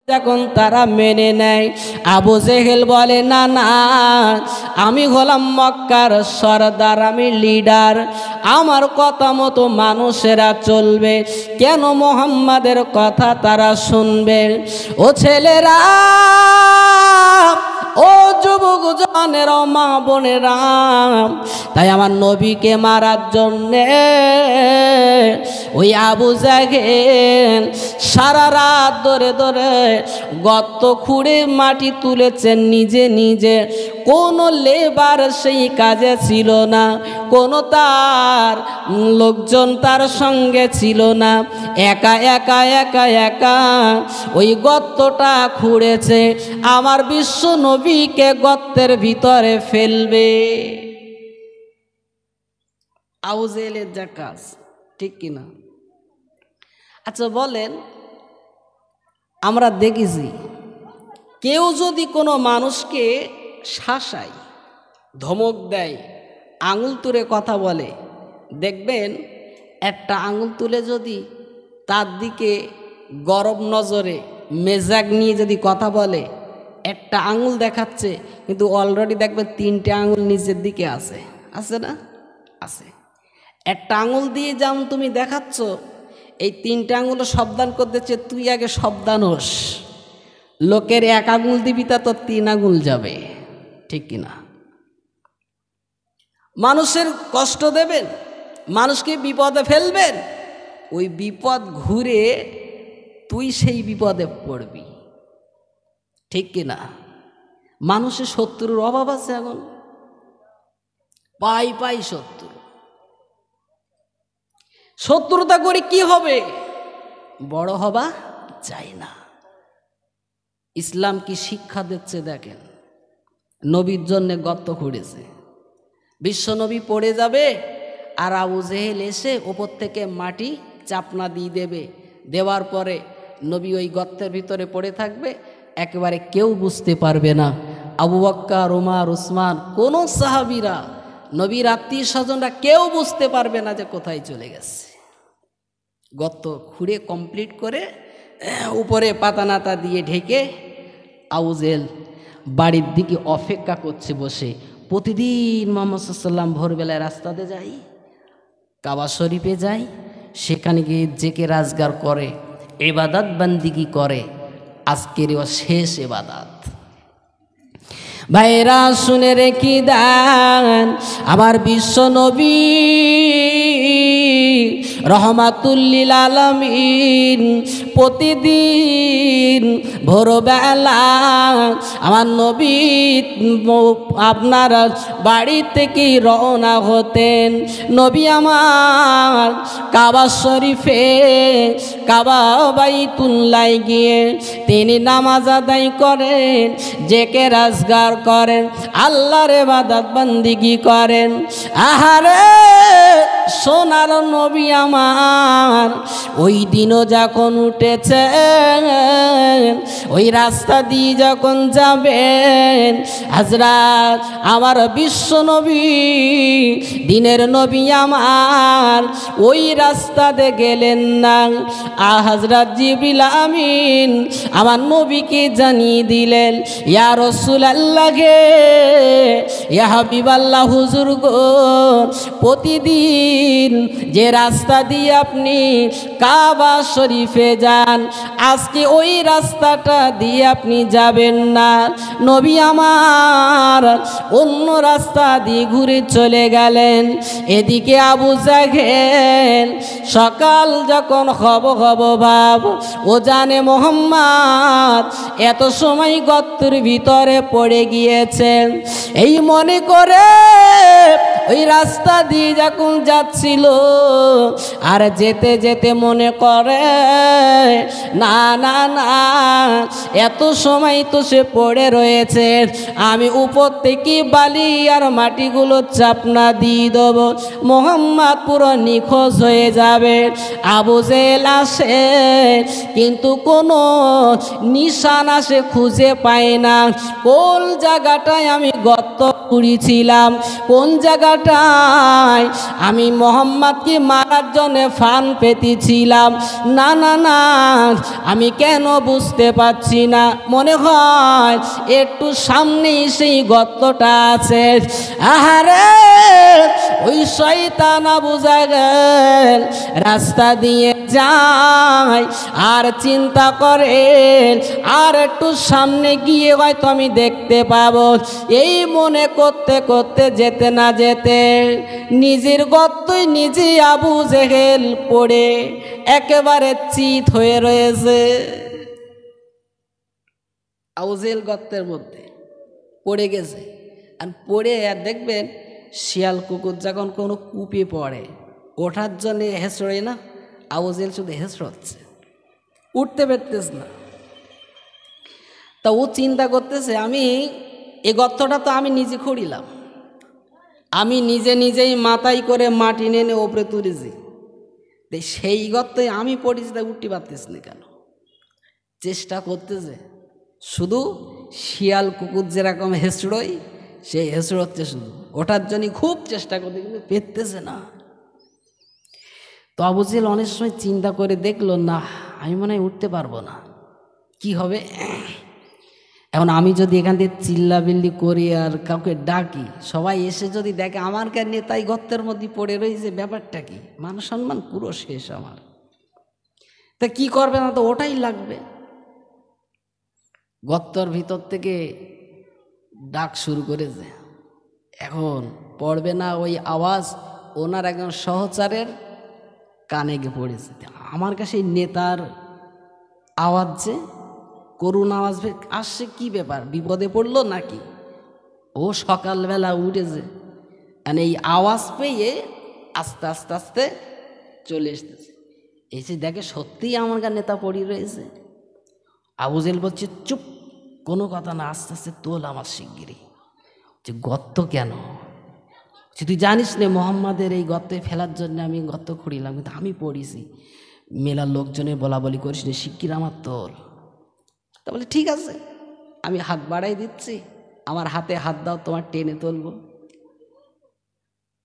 যখন তারা মেনে নেয়, আবু জেহেল বলে না না, আমি হলাম মক্কার সরদার, আমি লিডার, আমার কথা মতো মানুষেরা চলবে, কেন মুহাম্মাদের কথা তারা শুনবে? ও ছেলেরা, ও যুবক জনের, ও মা বোনেরা, তাই আমার নবীকে মারার জন্যে ওই আবু জেহেল সারা রাত ধরে ধরে গর্ত খুঁড়ে মাটি তুলেছেন নিজে নিজে। কোনো লেবার সেই কাজে ছিল না, কোনো তার লোকজন তার সঙ্গে ছিল না, একা একা একা একা ওই গর্তটা খুঁড়েছে আমার বিশ্ব নবীকে গর্তের ভিতরে ফেলবে। আবু জেহেলের যা কাজ, ঠিক কিনা? আচ্ছা বলেন, আমরা দেখেছি কেউ যদি কোনো মানুষকে শাসায়, ধমক দেয়, আঙুল তুলে কথা বলে, দেখবেন একটা আঙুল তুলে যদি তার দিকে গরম নজরে মেজাজ নিয়ে যদি কথা বলে, একটা আঙুল দেখাচ্ছে কিন্তু অলরেডি দেখবেন তিনটে আঙুল নিচের দিকে আছে, আছে না? আছে। একটা আঙুল দিয়ে যেমন তুমি দেখাচ্ছ, এই তিনটে আঙুলও সাবধান করতেছে তুই আগে সাবধান হোস, লোকের এক আঙুল দিবি তা তোর তিন আঙুল যাবে, ঠিক কিনা? মানুষের কষ্ট দেবেন, মানুষকে বিপদে ফেলবেন, ওই বিপদ ঘুরে তুই সেই বিপদে পড়বি, ঠিক কিনা? মানুষের শত্রুর অভাব আছে এখন, পাই পাই শত্রু। শত্রুতা করে কি হবে? বড় হবা চাই না। ইসলাম কি শিক্ষা দিচ্ছে দেখেন, নবীর জন্য গর্ত খুঁড়েছে, বিশ্ব নবী পড়ে যাবে আর আবু জেহেল এসে ওপর থেকে মাটি চাপনা দিয়ে দেবে, দেওয়ার পরে নবী ওই গর্তের ভিতরে পড়ে থাকবে, একেবারে কেউ বুঝতে পারবে না। আবু বকর, ওমর, উসমান, কোনো সাহাবীরা, নবীর আত্মীয় স্বজনরা কেউ বুঝতে পারবে না যে কোথায় চলে গেছে। গর্ত খুঁড়ে কমপ্লিট করে উপরে পাতা নাতা দিয়ে ঢেকে আবু জেহেল বাড়ির দিকে অপেক্ষা করছে বসে। প্রতিদিন মুহাম্মদ সাল্লাল্লাহু আলাইহি ওয়াসাল্লাম ভোরবেলায় রাস্তাতে যাই, কাবা শরীফে যাই, সেখানে গিয়ে জেকে রাজগার করে, ইবাদত বান্দিগি করে। আজকের শেষ ইবাদত। ভাইরা শুনে রেখে দেন, আমার বিশ্ব নবী রহমাতুল্লিল আলামিন প্রতিদিন ভোরবেলা আমার নবী আপনার বাড়ি থেকে রওনা হতেন। নবী আমার কাবা শরীফে, কাবা বাইতুল্লাহ গিয়ে তিনি নামাজ আদায় করেন, জেকে রাজগার করেন, আল্লাহর ইবাদত বান্দিগি করেন। আহারে সোনার নবী আমার ওই দিনও যখন উঠেছেন, ওই রাস্তা দিয়ে যখন যাবেন, হযরত আমার বিশ্ব নবী, দিনের নবী আমার ওই রাস্তাতে গেলেন না। হযরত জিবরিল আমিন আমার নবীকে জানিয়ে দিলেন, ইয়া রাসূলুল্লাহ গে, ইয়া হাবিবাল্লাহ, হুজুর গো, প্রতিদিন যে রাস্তা দিয়ে আপনি কাবা শরীফে যান, আজকে ওই রাস্তাটা দিয়ে আপনি যাবেন না। নবী আমার অন্য রাস্তা দিয়ে ঘুরে চলে গেলেন। এদিকে আবু জেহেল সকাল যখন হব ভাব, ও জানে মুহাম্মদ এত সময় গর্তের ভিতরে পড়ে গিয়েছেন, এই মনে করে ওই রাস্তা দিয়ে যখন যাচ্ছিল, আর যেতে যেতে মনে করে না না না, এত সময় তো সে পড়ে রয়েছে, আমি উপর থেকে বালি আর মাটিগুলো চাপনা দিয়ে দেব, মুহাম্মদ পুরো নিখোঁজ হয়ে যাবে। আবু জেহেল আসে কিন্তু কোনো নিশানা সে খুঁজে পায় না, কোন জায়গাটায় আমি গর্ত পুড়িয়েছিলাম, কোন জায়গাটায় আমি মোহাম্মদকে মারার জন্য ফান পেতেছিলাম। না না না, আমি কেন বুঝতে পারছি না, মনে হয় একটু সামনেই সেই গর্তটা আছে। আহারে ওই শয়তান আবু জাহেল রাস্তা দিয়ে যায় আর চিন্তা করে আর একটু সামনে গিয়ে হয়তো আমি দেখতে পাবো। এই মনে করতে করতে যেতে না যেতে নিজের গর্তই নিজে আবু জেহেল পড়ে একেবারে চিত হয়ে রয়েছে। আবু জেহেল গর্তের মধ্যে পড়ে গেছে। আর পড়ে আর দেখবেন শিয়াল কুকুর যখন কোনো কূপে পড়ে ওঠার জন্যে হেসড়ে না, আবু জেহেল শুধু হেসড়াচ্ছে, উঠতে পারতেছে না। তা ও চিন্তা করতেছে, আমি এই গর্তটা তো আমি নিজে খুঁড়িলাম, আমি নিজে নিজেই মাথায় করে মাটি নেনে ওপরে তুলেছি, সেই গর্তে আমি পড়েছি, তাই উঠতে পারতেছি না কেন? চেষ্টা করতেছে, শুধু শিয়াল কুকুর যেরকম হেসড়োই সেই হেসড়োচ্ছে, শুধু ওঠার জন্য খুব চেষ্টা করতে কিন্তু পেতেছে না। তো আবু জেহেল অনেক সময় চিন্তা করে দেখলো, না আমি মনে হয় উঠতে পারবো না, কি হবে এখন? আমি যদি এখান থেকে চিল্লাবিল্লি করি আর কাউকে ডাকি, সবাই এসে যদি দেখে আমার কেন নেতাই গর্তের মধ্যে পড়ে রয়েছে, ব্যাপারটা কি? মান সম্মান পুরো শেষ আমার। তা কি করবে না, তো ওটাই লাগবে। গর্তর ভিতর থেকে ডাক শুরু করেছে। এখন পড়বে না ওই আওয়াজ ওনার একজন সহচারের কানে গিয়ে পড়েছে। আমার কাছে নেতার আওয়াজ, যে করুণ আওয়াজ আসছে, কি ব্যাপার, বিপদে পড়লো নাকি? ও সকালবেলা উঠেছে, মানে এই আওয়াজ পেয়ে আস্তে আস্তে আস্তে চলে এসতেছে, এসে দেখে সত্যিই আমার কাছে নেতা পড়ে রয়েছে। আবু জেহেল বলছে, চুপ, কোনো কথা না, আস্তে আস্তে তোল আমার শিগগিরি। যে গর্ত কেন? তুই জানিস না মোহাম্মদের এই গর্তে ফেলার জন্য আমি গর্ত খুঁড়িলাম, কিন্তু আমি পড়েছি, মেলার লোকজনের বলা বলি করিস না, শিগগির আমার তোল। তা বলে ঠিক আছে, আমি হাত বাড়াই দিচ্ছি, আমার হাতে হাত দাও, তোমার টেনে তুলব।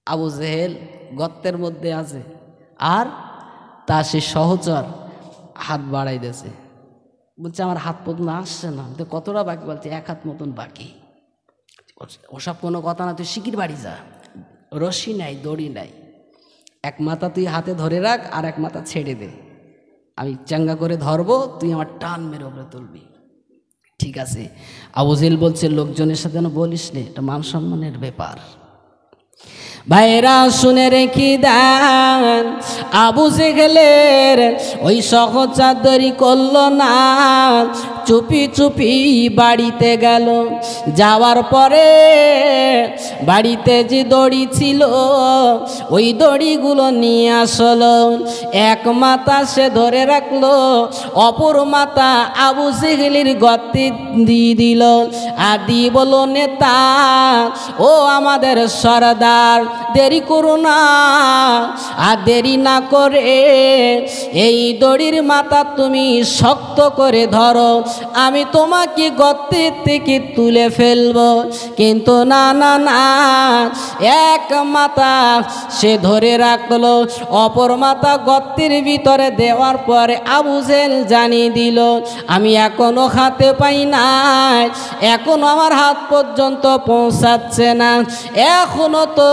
আবু জেহেল গর্তের মধ্যে আছে আর তা সে সহচর হাত বাড়াই দিয়েছে, বলছে আমার হাত পর্যন্ত আসছে না। তো কতটা বাকি? বলছে এক হাত মতন বাকি। ওসব কোনো কথা না, তুই শিগগির বাড়ি যা, রশি নাই, দড়ি নাই, এক মাথা তুই হাতে ধরে রাখ আর এক মাথা ছেড়ে দে, আমি চাঙ্গা করে ধরবো, তুই আমার টান মেরে ওপরে তুলবি। ঠিক আছে। আবু জেহেল বলছে, লোকজনের সাথে যেন বলিস নে, এটা মান সম্মানের ব্যাপার। ভাইরা শুনে রেখে দেন, আবু জেহেলের ওই সহচর দেরি করলো না, চুপি চুপি বাড়িতে গেল। যাওয়ার পরে বাড়িতে যে দড়ি ছিল ওই দড়িগুলো নিয়ে আসলো, এক মাথা সে ধরে রাখলো, অপর মাথা আবু জেহেলের গর্তে দিয়ে দিল। আর দিয়ে বলো, নেতা ও আমাদের সরদার, দেরি করো না, আর দেরি না করে এই দড়ির মাথা তুমি শক্ত করে ধরো, আমি তোমাকে গর্তের থেকে তুলে ফেলবো। কিন্তু না না না, এক মাথা সে ধরে রাখলো, অপর মাথা গর্তের ভিতরে দেওয়ার পরে আবু জেহেল জানিয়ে দিল, আমি এখনো হাতে পাই নাই, এখনো আমার হাত পর্যন্ত পৌঁছাচ্ছে না, এখনো তো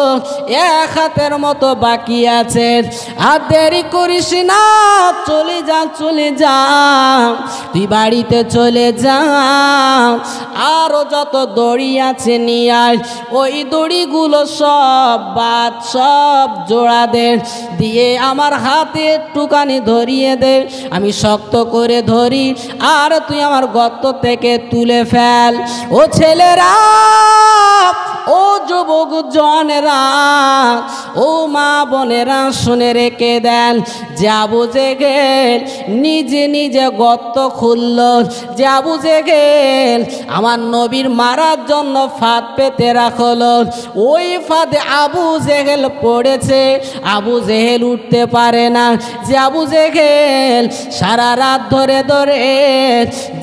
এক হাতের মতো বাকি আছে, আর দেরি করিস না, চলে যা চলে যা, তুই বাড়িতে চলে যা, আরো যত দড়ি আছে নিয়ে আয়, ওই দড়িগুলো সব বাদ, সব জোড়া দে, দিয়ে আমার হাতে একটুখানি ধরিয়ে দে, আমি শক্ত করে ধরি, আর তুই আমার গর্ত থেকে তুলে ফেল। ও ছেলেরা, ও যুবক জনেরা, ও মা বোনেরা, শুনে রেখে দেন, যে আবু জেহেল নিজে নিজে গর্ত খুলল, যে আবু জেহেল আমার নবীর মারার জন্য ফাঁদ পেতে রাখলো, ওই ফাঁদে আবু জেহেল পড়েছে, আবু জেহেল উঠতে পারে না। যে আবু জেহেল সারা রাত ধরে ধরে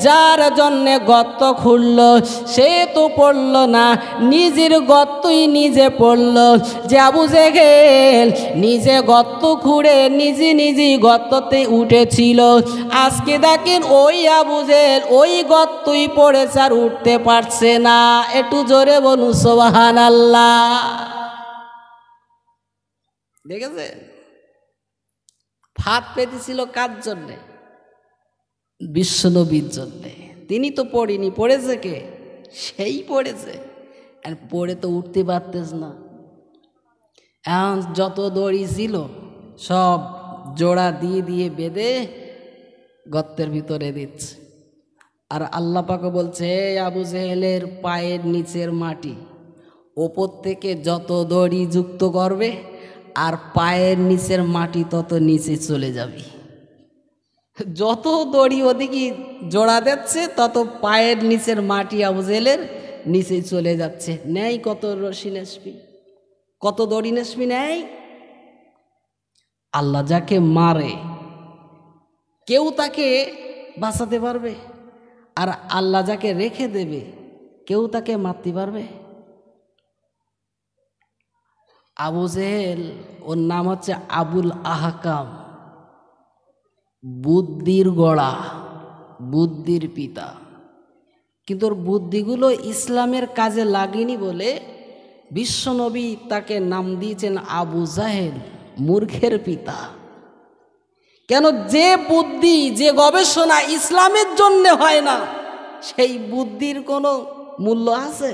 যার জন্যে গর্ত খুলল, সে তো পড়ল না, নিজের নিজের গর্তই নিজে পড়ল, যে আবু জেহেল নিজে গর্ত খুঁড়ে নিজেই গর্ততে উঠেছিল। আজকে দেখেন ওই আবু জেহেল ওই গর্তই পড়েছে আর উঠতে পারছে না। একটু জোরে বলুন সুবহানাল্লাহ। দেখেছে ফাঁদ পেতেছিল কার জন্যে? বিশ্বনবীর জন্যে। তিনি তো পড়েনি, পড়েছে কে? সেই পড়েছে। আর পড়ে তো উঠতে পারতেস না। এখন যত দড়ি ছিল সব জোড়া দিয়ে দিয়ে বেঁধে গর্তের ভিতরে দিচ্ছে। আর আল্লাহ পাক বলছে, আবু জেহেলের পায়ের নিচের মাটি ওপর থেকে যত দড়ি যুক্ত করবে আর পায়ের নিচের মাটি তত নিচে চলে যাবে। যত দড়ি ওদিকে জোড়া দিচ্ছে তত পায়ের নিচের মাটি আবু জেহেলের নিচে চলে যাচ্ছে। নেই কত রশি নেসবি, কত দড়ি নেসবি নেই। আল্লাহ যাকে মারে কেউ তাকে বাঁচাতে পারবে? আর আল্লাহ যাকে রেখে দেবে কেউ তাকে মারতে পারবে? আবু জেহেল, ওর নাম হচ্ছে আবুল আহকাম, বুদ্ধির গোড়া, বুদ্ধির পিতা। কিন্তু ওর বুদ্ধিগুলো ইসলামের কাজে লাগেনি বলে বিশ্বনবী তাকে নাম দিয়েছেন আবু জাহেল, মূর্খের পিতা। কেন? যে বুদ্ধি, যে গবেষণা ইসলামের জন্য হয় না, সেই বুদ্ধির কোনো মূল্য আছে?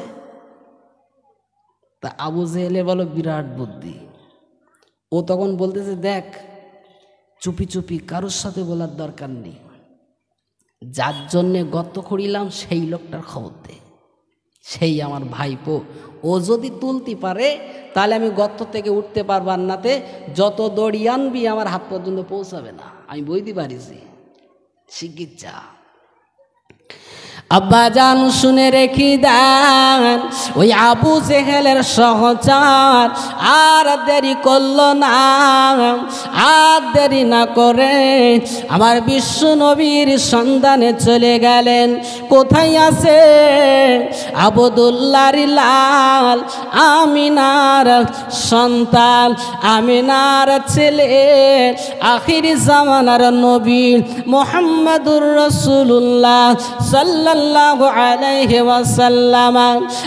তা আবু জেহেলে বলো বিরাট বুদ্ধি। ও তখন বলতেছে, দেখ চুপি চুপি কারোর সাথে বলার দরকার নেই, যার জন্যে গর্ত খুঁড়িলাম সেই লোকটার খবর দে, সেই আমার ভাইপো। ও যদি তুলতে পারে তাহলে আমি গর্ত থেকে উঠতে পারবো, নাতে যত দড়ি আনবি আমার হাত পর্যন্ত পৌঁছাবে না। আমি বইতে পারিছি, শিগগির যা। আব্বা জান শুনে রেখি দেন, ওই আবু জেহেলের সহচার আর দেরি করলো না। আর দেরি না করে আমার বিশ্ব নবীর সন্ধানে চলে গেলেন। কোথায় আছে? আবদুল্লাহর লাল, আমিনার সন্তান, আমিনার ছেলে, আখির জামানার নবী মুহাম্মদুর রাসূলুল্লাহ সাল্লাল্লাহু আলাইহি ওয়াসাল্লাম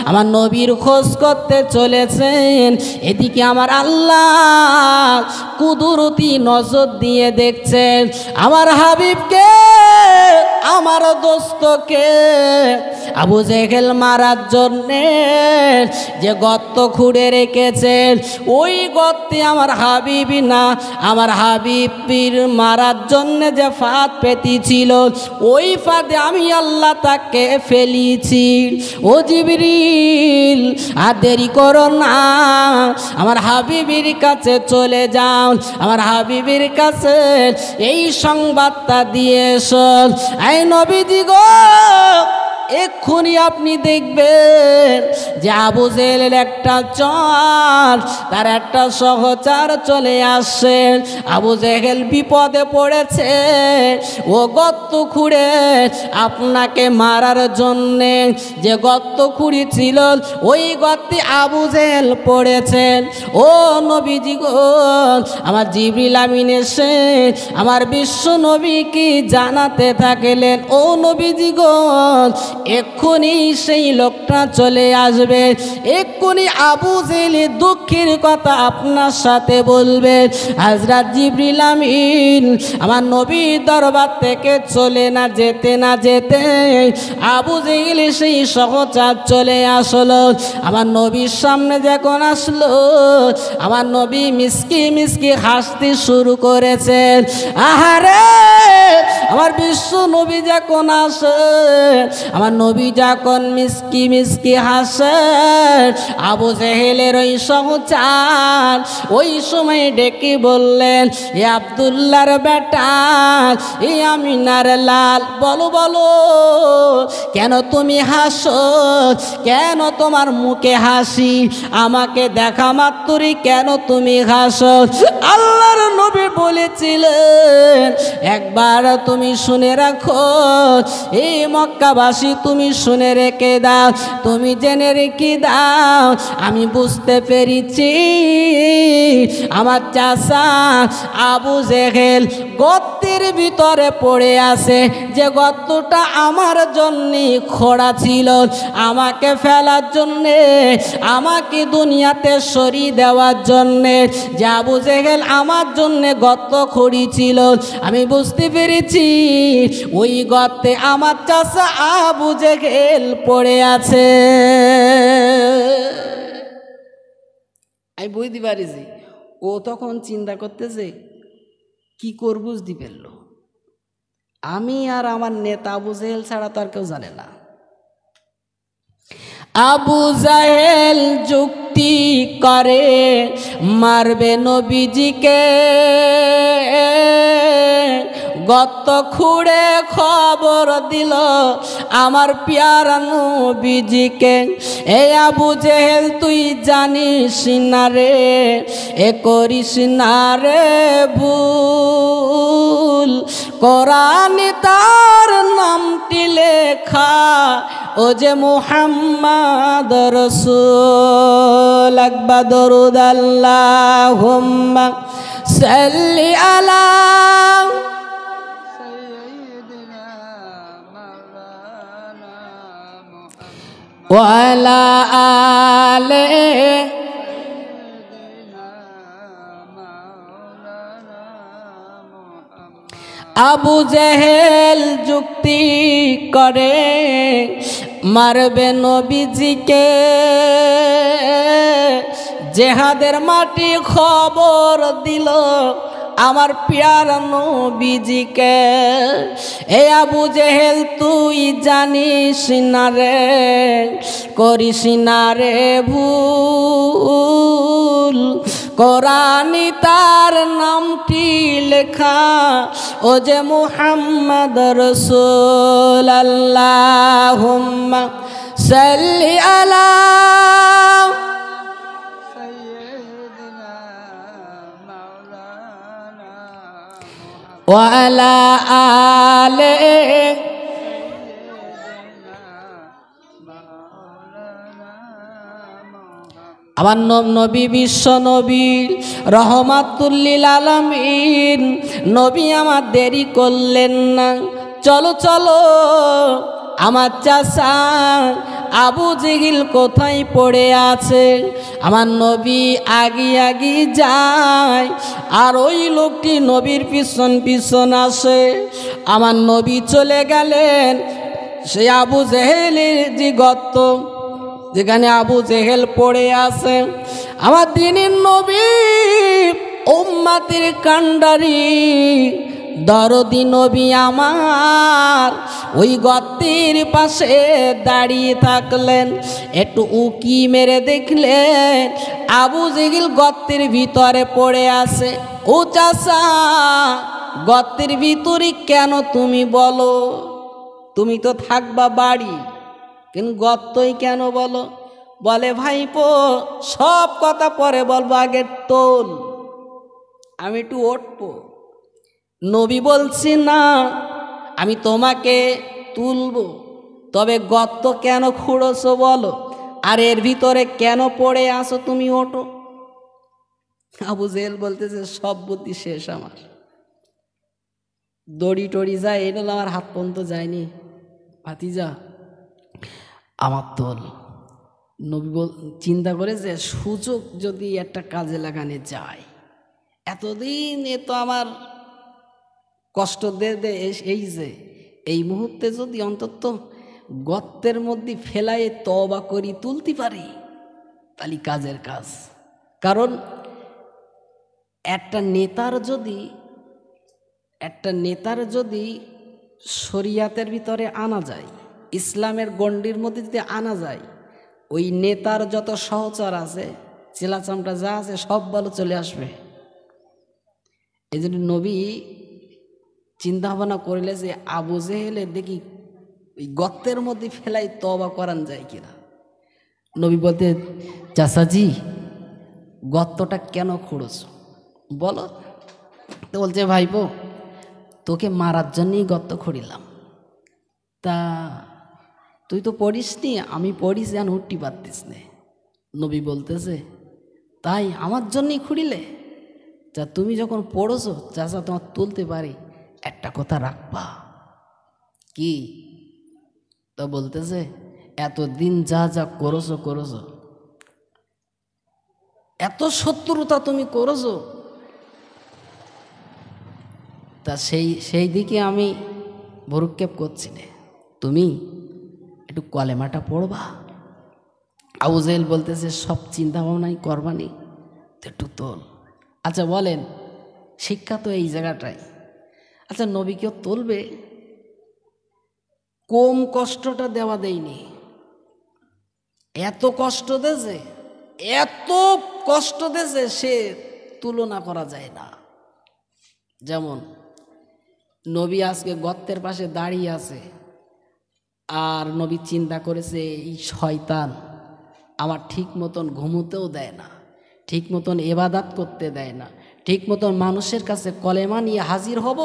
আমার নবীর খোঁজ করতে চলেছেন। এদিকে আমার আল্লাহ কুদরতি নজর দিয়ে দেখছেন আমার হাবিবকে, আমার দোস্তকে আবু জেহেল মারার জন্যে যে গর্ত খুঁড়ে রেখেছেন, ওই গর্তে আমার হাবিবি না, আমার হাবিবের মারার জন্যে যে ফাঁদ পেতেছিল, ওই ফাঁদে আমি আল্লাহ তাকে ফেলিছি। ও জিবরিল, আর দেরি করো না, আমার হাবিবের কাছে চলে যাও, আমার হাবিবের কাছে এই সংবাদটা দিয়ে এসো। এই নবীজি গো, এক্ষুনি আপনি দেখবেন যে আবু জেহেলের একটা চর, তার একটা সহচার চলে আসছে। আবু জেহেল বিপদে পড়েছে, ও গর্ত খুঁড়ে আপনাকে মারার জন্যে যে গর্ত খুঁড়েছিল, ওই গর্তে আবু জেহেল পড়েছেন। ও নবীজি গো, আমার জিবরিল আমিন এসে আমার বিশ্ব নবীকে জানাতে থাকলেন, ও নবীজি গো, এক্ষুনি সেই লোকটা চলে আসবে, এক্ষুনি আবু জেহেলের দুঃখের কথা আপনার সাথে বলবে। হযরত জিবরিল আমিন আমার নবীর দরবার থেকে চলে না যেতে আবু জেহেল সেই সহচার চলে আসলো। আমার নবীর সামনে যখন আসলো, আমার নবী মিসকি মিসকি হাসতে শুরু করেছেন। আহারে, আমার বিশ্ব নবী যখন আসে, আমার নবী যখন মিসকি মিসকি হাসে, আবু জেহেলের ওই সহচার ওই সময় ডেকে বললেন, এ আব্দুল্লাহর বেটা, এ আমিনার লাল, বলো বলো কেন তুমি হাসো? কেন তোমার মুখে হাসি? আমাকে দেখা মাত্রই কেন তুমি হাসো? আল্লাহর নবী বলেছিলেন, একবার তুমি শুনে রাখো, এই মক্কাবাসী তুমি শুনে রেখে দাও, তুমি জেনে রেখে দাও, আমি বুঝতে পেরেছি আমার চাচা আবু জেহেল গর্তের ভিতরে পড়ে আছে। যে গর্তটা আমার জন্যে খোঁড়া ছিল, আমাকে ফেলার জন্যে, আমাকে দুনিয়াতে সরিয়ে দেওয়ার জন্যে, যে আবু জেহেল আমার জন্যে গর্ত খুঁড়িছিল, আমি বুঝতে পেরেছি ওই গর্তে আমার চাচা আবু জেহেল পড়ে আছে। আমি বুঝতে পারিছি ও তখন চিন্তা করতেছে কি করব, বুঝতে পারল আমি আর আমার নেতা আবু জেহেল ছাড়া তো আর কেউ জানে না। আবু জাহেল যুক্তি করে মারবে নবীজিকে, গর্ত খুঁড়ে খবর দিল আমার পেয়ারা নবীজিকে। এ আবু জেহেল তুই জানিস না রে, এ করিস না রে ভুল, কোরআনে তার নামটি লেখা ও যে মুহাম্মদ রাসূল। আকবার দরুদ আল্লাহুম্মা সাল্লি আলা সাইয়্যিদিনা মাওলানা মুহাম্মদ ওয়া আলা আলি সাইয়্যিদিনা মাওলানা মুহাম্মদ। আবু জেহেল যুক্তি করে মারবে নবীজিকে, জেহাদের মাটি খবর দিল আমার পেয়ারা নবীজিকে। এ আবু জেহেল তুই জানিস না রে, করিস না রে ভুল, কোরআনে তার নামটি লেখা ও যে মুহাম্মদ রাসূল। আল্লাহুম্মা সাল্লি আলা সাইয়্যিদিনা মাওলানা ওয়া আলা আলি আমার নবী বিশ্ব নবী রহমাতুল লিল আলামিন নবী আমার দেরি করলেন না, চলো চলো আমার চাচা আবু জেহেল কোথায় পড়ে আছে। আমার নবী আগে আগে যায় আর ওই লোকটি নবীর পিছন পিছন আসে। আমার নবী চলে গেলেন সে আবু জেহেলের যে গর্ত, যেখানে আবু জেহেল পড়ে আছে। আমার দিনের নবী উম্মতের কান্ডারি দরদি নবী আমার ওই গর্তের পাশে দাঁড়িয়ে থাকলেন, একটু উকি মেরে দেখলেন আবু জেহেল গর্তের ভিতরে পড়ে আছে। ও চাচা গর্তের ভিতরে কেন তুমি বলো, তুমি তো থাকবা বাড়ি, কিন্তু গর্তই কেন বলো? বলে ভাইপো সব কথা পরে বলবো, আগে তোল, আমি একটু উঠবো। নবী বলছি না আমি তোমাকে তুলবো, তবে গর্ত কেন খুঁড়োছো বলো, আর এর ভিতরে কেন পড়ে আসো তুমি, ওঠো। আবু জেহেল বলতেছে সব বুদ্ধি শেষ আমার, দড়ি টড়ি যায় এটা আমার হাত পর্যন্ত যায়নি, ভাতিজা আমার তোল। নবী চিন্তা করে যে সুযোগ যদি একটা কাজে লাগানো যায়, এতদিন এ তো আমার কষ্ট দে এই যে এই মুহূর্তে যদি অন্তত গর্তের মধ্যে ফেলায় তওবা করি তুলতে পারি, তাহলে কাজের কাজ। কারণ একটা নেতার যদি শরিয়াতের ভিতরে আনা যায়, ইসলামের গণ্ডির মধ্যে যদি আনা যায়, ওই নেতার যত সহচর আছে চেলাচামটা যা আছে সব ভালো চলে আসবে। এই জন্য নবী চিন্তা ভাবনা করলে যে আবু জেহেলের দেখি ওই গর্তের মধ্যে ফেলাই তওবা করান যায় কিনা। নবী বলতে চাচাজি গর্তটা কেন খুঁড়ছ বলো। তো বলছে ভাইপো তোকে মারার জন্যই গর্ত খুঁড়িলাম। তা তুই তো পড়িস নি, আমি পড়িস যেন উঠতে পারতিস নে। নবী বলতেছে, তাই আমার জন্যই খুঁড়িলে? যা তুমি যখন পড়েছো চাচা তোমার তুলতে পারি, একটা কথা রাখবা। কি? তো বলতেছে, এতদিন যা যা করেছো, এত শত্রুতা তুমি করেছো, তা সেই দিকে আমি ভরুক্ষেপ করছি না, তুমি একটু কলেমাটা পড়বা। আবু জেহেল বলতেছে, সব চিন্তা ভাবনাই করবানি, তো একটু তোল। আচ্ছা বলেন, শিক্ষা তো এই জায়গাটাই। আচ্ছা নবী কেউ তুলবে? কম কষ্টটা দেওয়া দেয়নি, এত কষ্ট দেছে, এত কষ্ট দেছে, সে তুলনা করা যায় না। যেমন নবী আজকে গর্তের পাশে দাঁড়িয়ে আছে, আর নবী চিন্তা করেছে এই শয়তান আমার ঠিক মতন ঘুমোতেও দেয় না, ঠিক মতন ইবাদত করতে দেয় না, ঠিক মতন মানুষের কাছে কলেমা নিয়ে হাজির হব,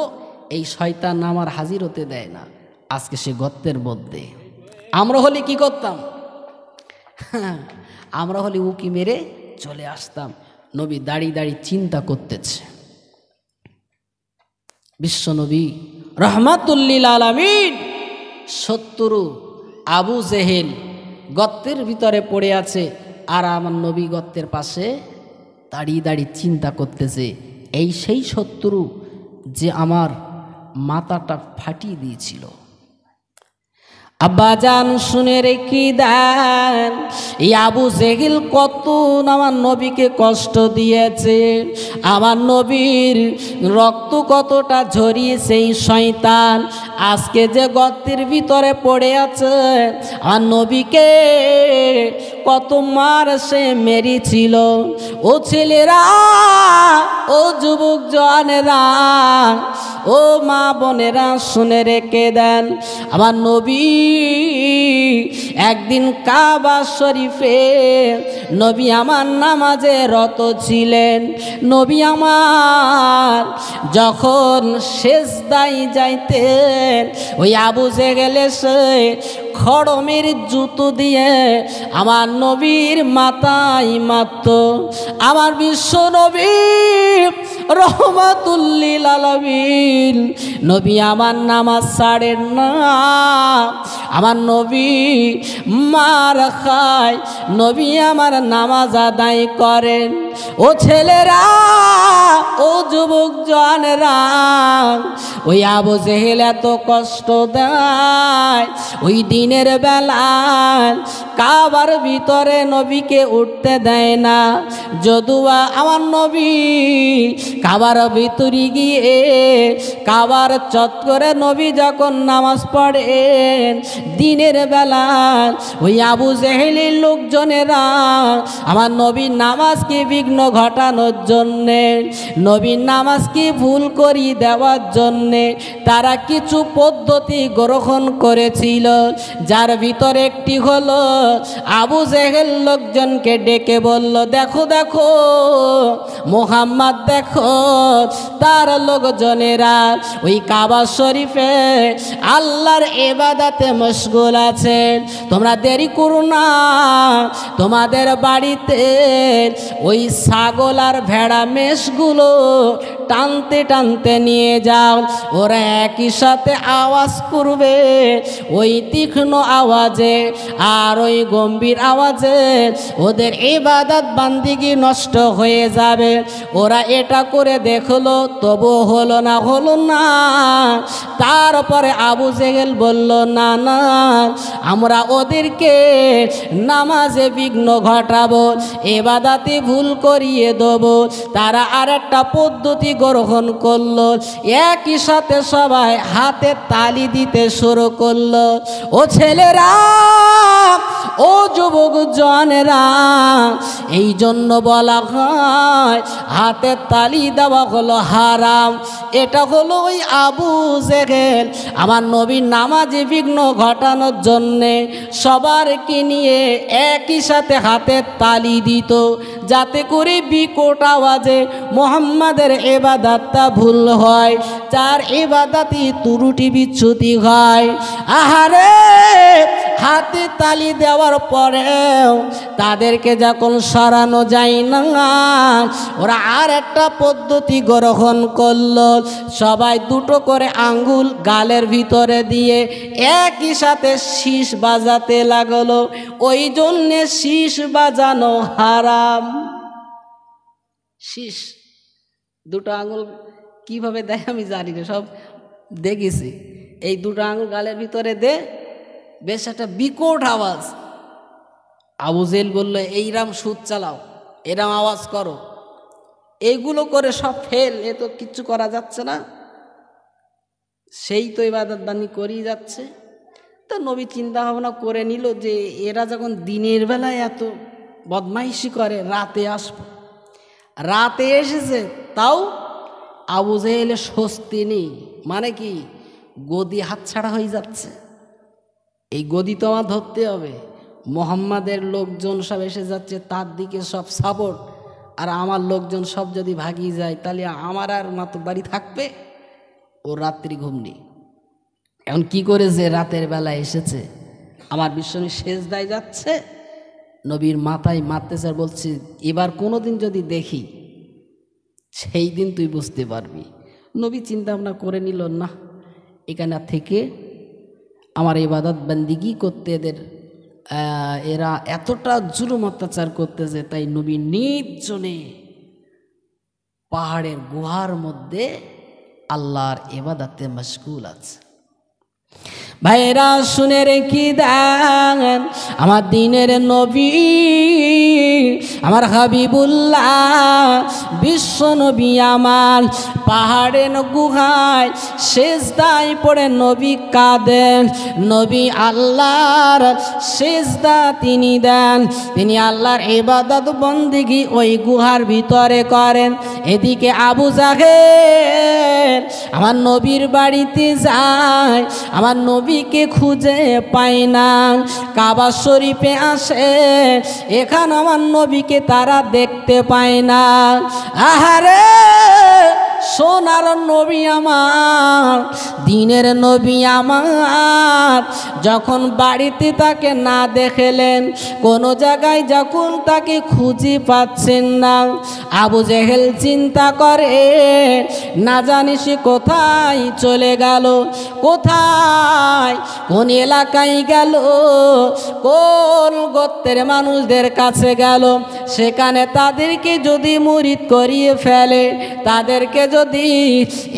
এই শয়তান আমার হাজির হতে দেয় না। আজকে সে গর্তের মধ্যে। আমরা হলে কি করতাম? আমরা হলে উকি মেরে চলে আসতাম। নবী দাঁড়িয়ে দাঁড়িয়ে চিন্তা করতেছে। বিশ্বনবী রহমাতুল্লিল আলামিন শত্রু আবু জেহেল গর্তের ভিতরে পড়ে আছে, আর আমার নবী গর্তের পাশে দাঁড়িয়ে দাঁড়িয়ে চিন্তা করতেছে, এই সেই শত্রু যে আমার মাথাটা ফাটিয়ে দিয়েছিল। আব্বাজান শুনে রেখে দেন, এই আবু জেহেল কত আমার নবীকে কষ্ট দিয়েছে, আমার নবীর রক্ত কতটা ঝরিয়েছে এই শয়তান। আজকে যে গর্তের ভিতরে পড়ে আছে, আর নবীকে কত মার সে মেরেছিল। ও ছেলেরা, ও যুবক জওয়ানেরা, ও মা বোনেরা শুনে রেখে দেন, আমার নবী একদিন কাবা শরীফে নবী আমার নামাজে রত ছিলেন। নবী আমার যখন সেজদায় যাইতেন, ওই আবু জেহেল এসে খড়মের জুতো দিয়ে আমার নবীর মাথায় মারত। আমার বিশ্ব নবী রহমাতুল্লিল আলামিন নবী আমার নামাজ ছাড়েন না, আমার নবী মার খায়, নবী আমার নামাজ আদায় করেন। ও ছেলেরা, ও যুবক জওয়ানেরা, ওই আবু জেহেল এত কষ্ট দেয়, ওই দিনের বেলায় কাবার ভিতরে নবীকে উঠতে দেয় না। যদুয়া আমার নবী কাবার ভিতরে গিয়ে কাবার চত্বরে নবী যখন নামাজ পড়েন, দিনের বেলা ওই আবু জেহেলের লোকজনেরা আমার নবীর নামাজকে বিঘ্ন ঘটানোর জন্যে, নবীর নামাজকে ভুল করিয়ে দেওয়ার জন্যে তারা কিছু পদ্ধতি গ্রহণ করেছিল, যার ভিতরে একটি হলো আবু জেহেল লোকজনকে ডেকে বলল, দেখো দেখো মুহাম্মদ দেখো, তার লোকজনেরা ওই কাবা শরীফে আল্লাহর ইবাদতে মশগুল আছে, তোমরা দেরি করো না, তোমাদের বাড়িতে ওই ছাগল আর ভেড়া মেষগুলো টানতে টানতে নিয়ে যাও, ওরা একই সাথে আওয়াজ করবে, ওই তীক্ষ্ণ আওয়াজে আর ওই গম্ভীর আওয়াজে ওদের ইবাদত বান্দিগি নষ্ট হয়ে যাবে। ওরা এটা করে দেখলো, তবু হলো না। তারপরে আবু জেহেল বলল, না না, আমরা ওদেরকে নামাজে বিঘ্ন ঘটাবো, ইবাদতে ভুল করিয়ে দেবো। তারা আরেকটা পদ্ধতি গ্রহণ করলো, একই সাথে সবাই হাতে তালি দিতে শুরু করলো। ও ছেলেরা, ও যুবক জওয়ানেরা, এই জন্য বলা হয় হাতে তালি দেওয়া হলো হারাম। এটা হলো ওই আবু জেহেল আমার নবীর নামাজে বিঘ্ন ঘটানোর জন্যে সবারকে নিয়ে একই সাথে হাতে তালি দিত, যাতে করে বিকট আওয়াজে মুহাম্মাদের ইবাদতটা ভুল হয়, যার ইবাদতই ত্রুটি বিচ্যুতি হয়। আহারে হাতে তালি দেওয়ার পরেও তাদেরকে যখন সরানো যায় না, ওরা আর একটা পদ্ধতি গ্রহণ করলো। সবাই দুটো করে আঙ্গুল গালের ভিতরে দিয়ে একই সাথে শীষ বাজাতে লাগলো। ওই জন্যে শীষ বাজানো হারাম। শীষ দুটো আঙ্গুল কিভাবে দেয় আমি জানি না, সব দেখেছি। এই দুটো আঙ্গুল গালের ভিতরে দে, বেশ একটা বিকট আওয়াজ। আবু জেল বলল, এইরাম সুদ চালাও, এরাম আওয়াজ করো, এইগুলো করে সব ফেল, এ তো কিচ্ছু করা যাচ্ছে না। সেই তো ইবাদত বান্দি করেই যাচ্ছে। তো নবী চিন্তা ভাবনা করে নিল যে এরা যখন দিনের বেলায় এত বদমাইশি করে, রাতে আসবো। রাতে এসেছে, তাও আবু জেহেলের স্বস্তি নেই। মানে কি, গদি হাতছাড়া হয়ে যাচ্ছে, এই গদি তো আমার ধরতে হবে। মোহাম্মদের লোকজন সব এসে যাচ্ছে, তার দিকে সব সাপোর্ট, আর আমার লোকজন সব যদি ভাগিয়ে যায় তাহলে আমার আর মাত্র বাড়ি থাকবে। ও রাত্রি ঘুম নেই। এখন কি করেছে, রাতের বেলা এসেছে, আমার বিশ্বনবী সেজদায় যাচ্ছে, নবীর মাথায় মারতেছে আর বলছে, এবার কোনোদিন যদি দেখি সেই দিন তুই বুঝতে পারবি। নবী চিন্তা ভাবনা করে নিল, না এখানে থেকে আমার ইবাদত বন্দিগি করতে এরা এতটা জুলুম অত্যাচার করতেছে, তাই নবী নির্জনে পাহাড়ের গুহার মধ্যে আল্লাহর ইবাদতে মশগুল আছে। ভাইরা শুনে রেখে দেন, আমার দিনের নবী, আমার হাবিবুল্লাহ বিশ্ব নবী আমার পাহাড়ের গুহায় সেজদায় পড়ে নবী কাঁদেন। নবী আল্লাহর সেজদা তিনি দেন, তিনি আল্লাহর ইবাদত বন্দেগী ওই গুহার ভিতরে করেন। এদিকে আবু জাহেল আমার নবীর বাড়িতে যায়, আমার নবীকে খুঁজে পায় না। কাবা শরীফে আসে, এখানে আমার নবীকে তারা দেখতে পায় না। আহারে সোনার নবী আমার, দিনের নবী আমার, যখন বাড়িতে তাকে না দেখলেন, কোনো জায়গায় যখন তাকে খুঁজে পাচ্ছেন না, আবু জেহেল চিন্তা করে না জানি সে কোথায় চলে গেল, কোথায় কোন এলাকায় গেল, কোন গোত্রের মানুষদের কাছে গেল, সেখানে তাদেরকে যদি মুরিদ করিয়ে ফেলে, তাদেরকে যদি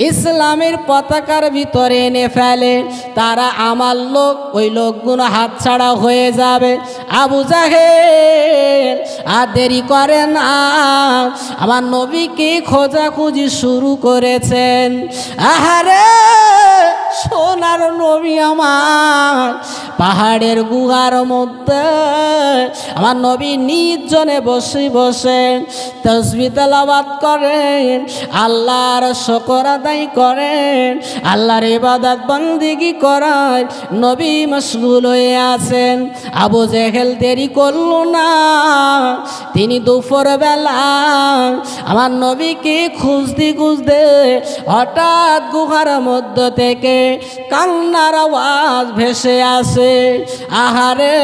ইসলামের পতাকার ভিতরে এনে ফেলে, তারা আমার লোক, ওই লোকগুলো হাতছাড়া হয়ে যাবে। আবু জাহেল আর দেরি করে না, আমার নবীকে খোঁজাখুঁজি শুরু করেছেন। আহারে সোনার নবী আমার পাহাড়ের গুহার মধ্যে, আমার নবী নির্জনে বসে বসে তাসবিহ তেলাওয়াত করেন, আল্লাহর শুকর আদায় করেন, আল্লাহর ইবাদত বন্দেগী করায় নবী মশগুল হয়ে আছেন। আবু জেহেল দেরি করল না, তিনি দুপুর বেলা আমার নবীকে খুঁজতে খুঁজতে হঠাৎ গুহার মধ্য থেকে কান্নার আওয়াজ ভেসে আসে। আহারে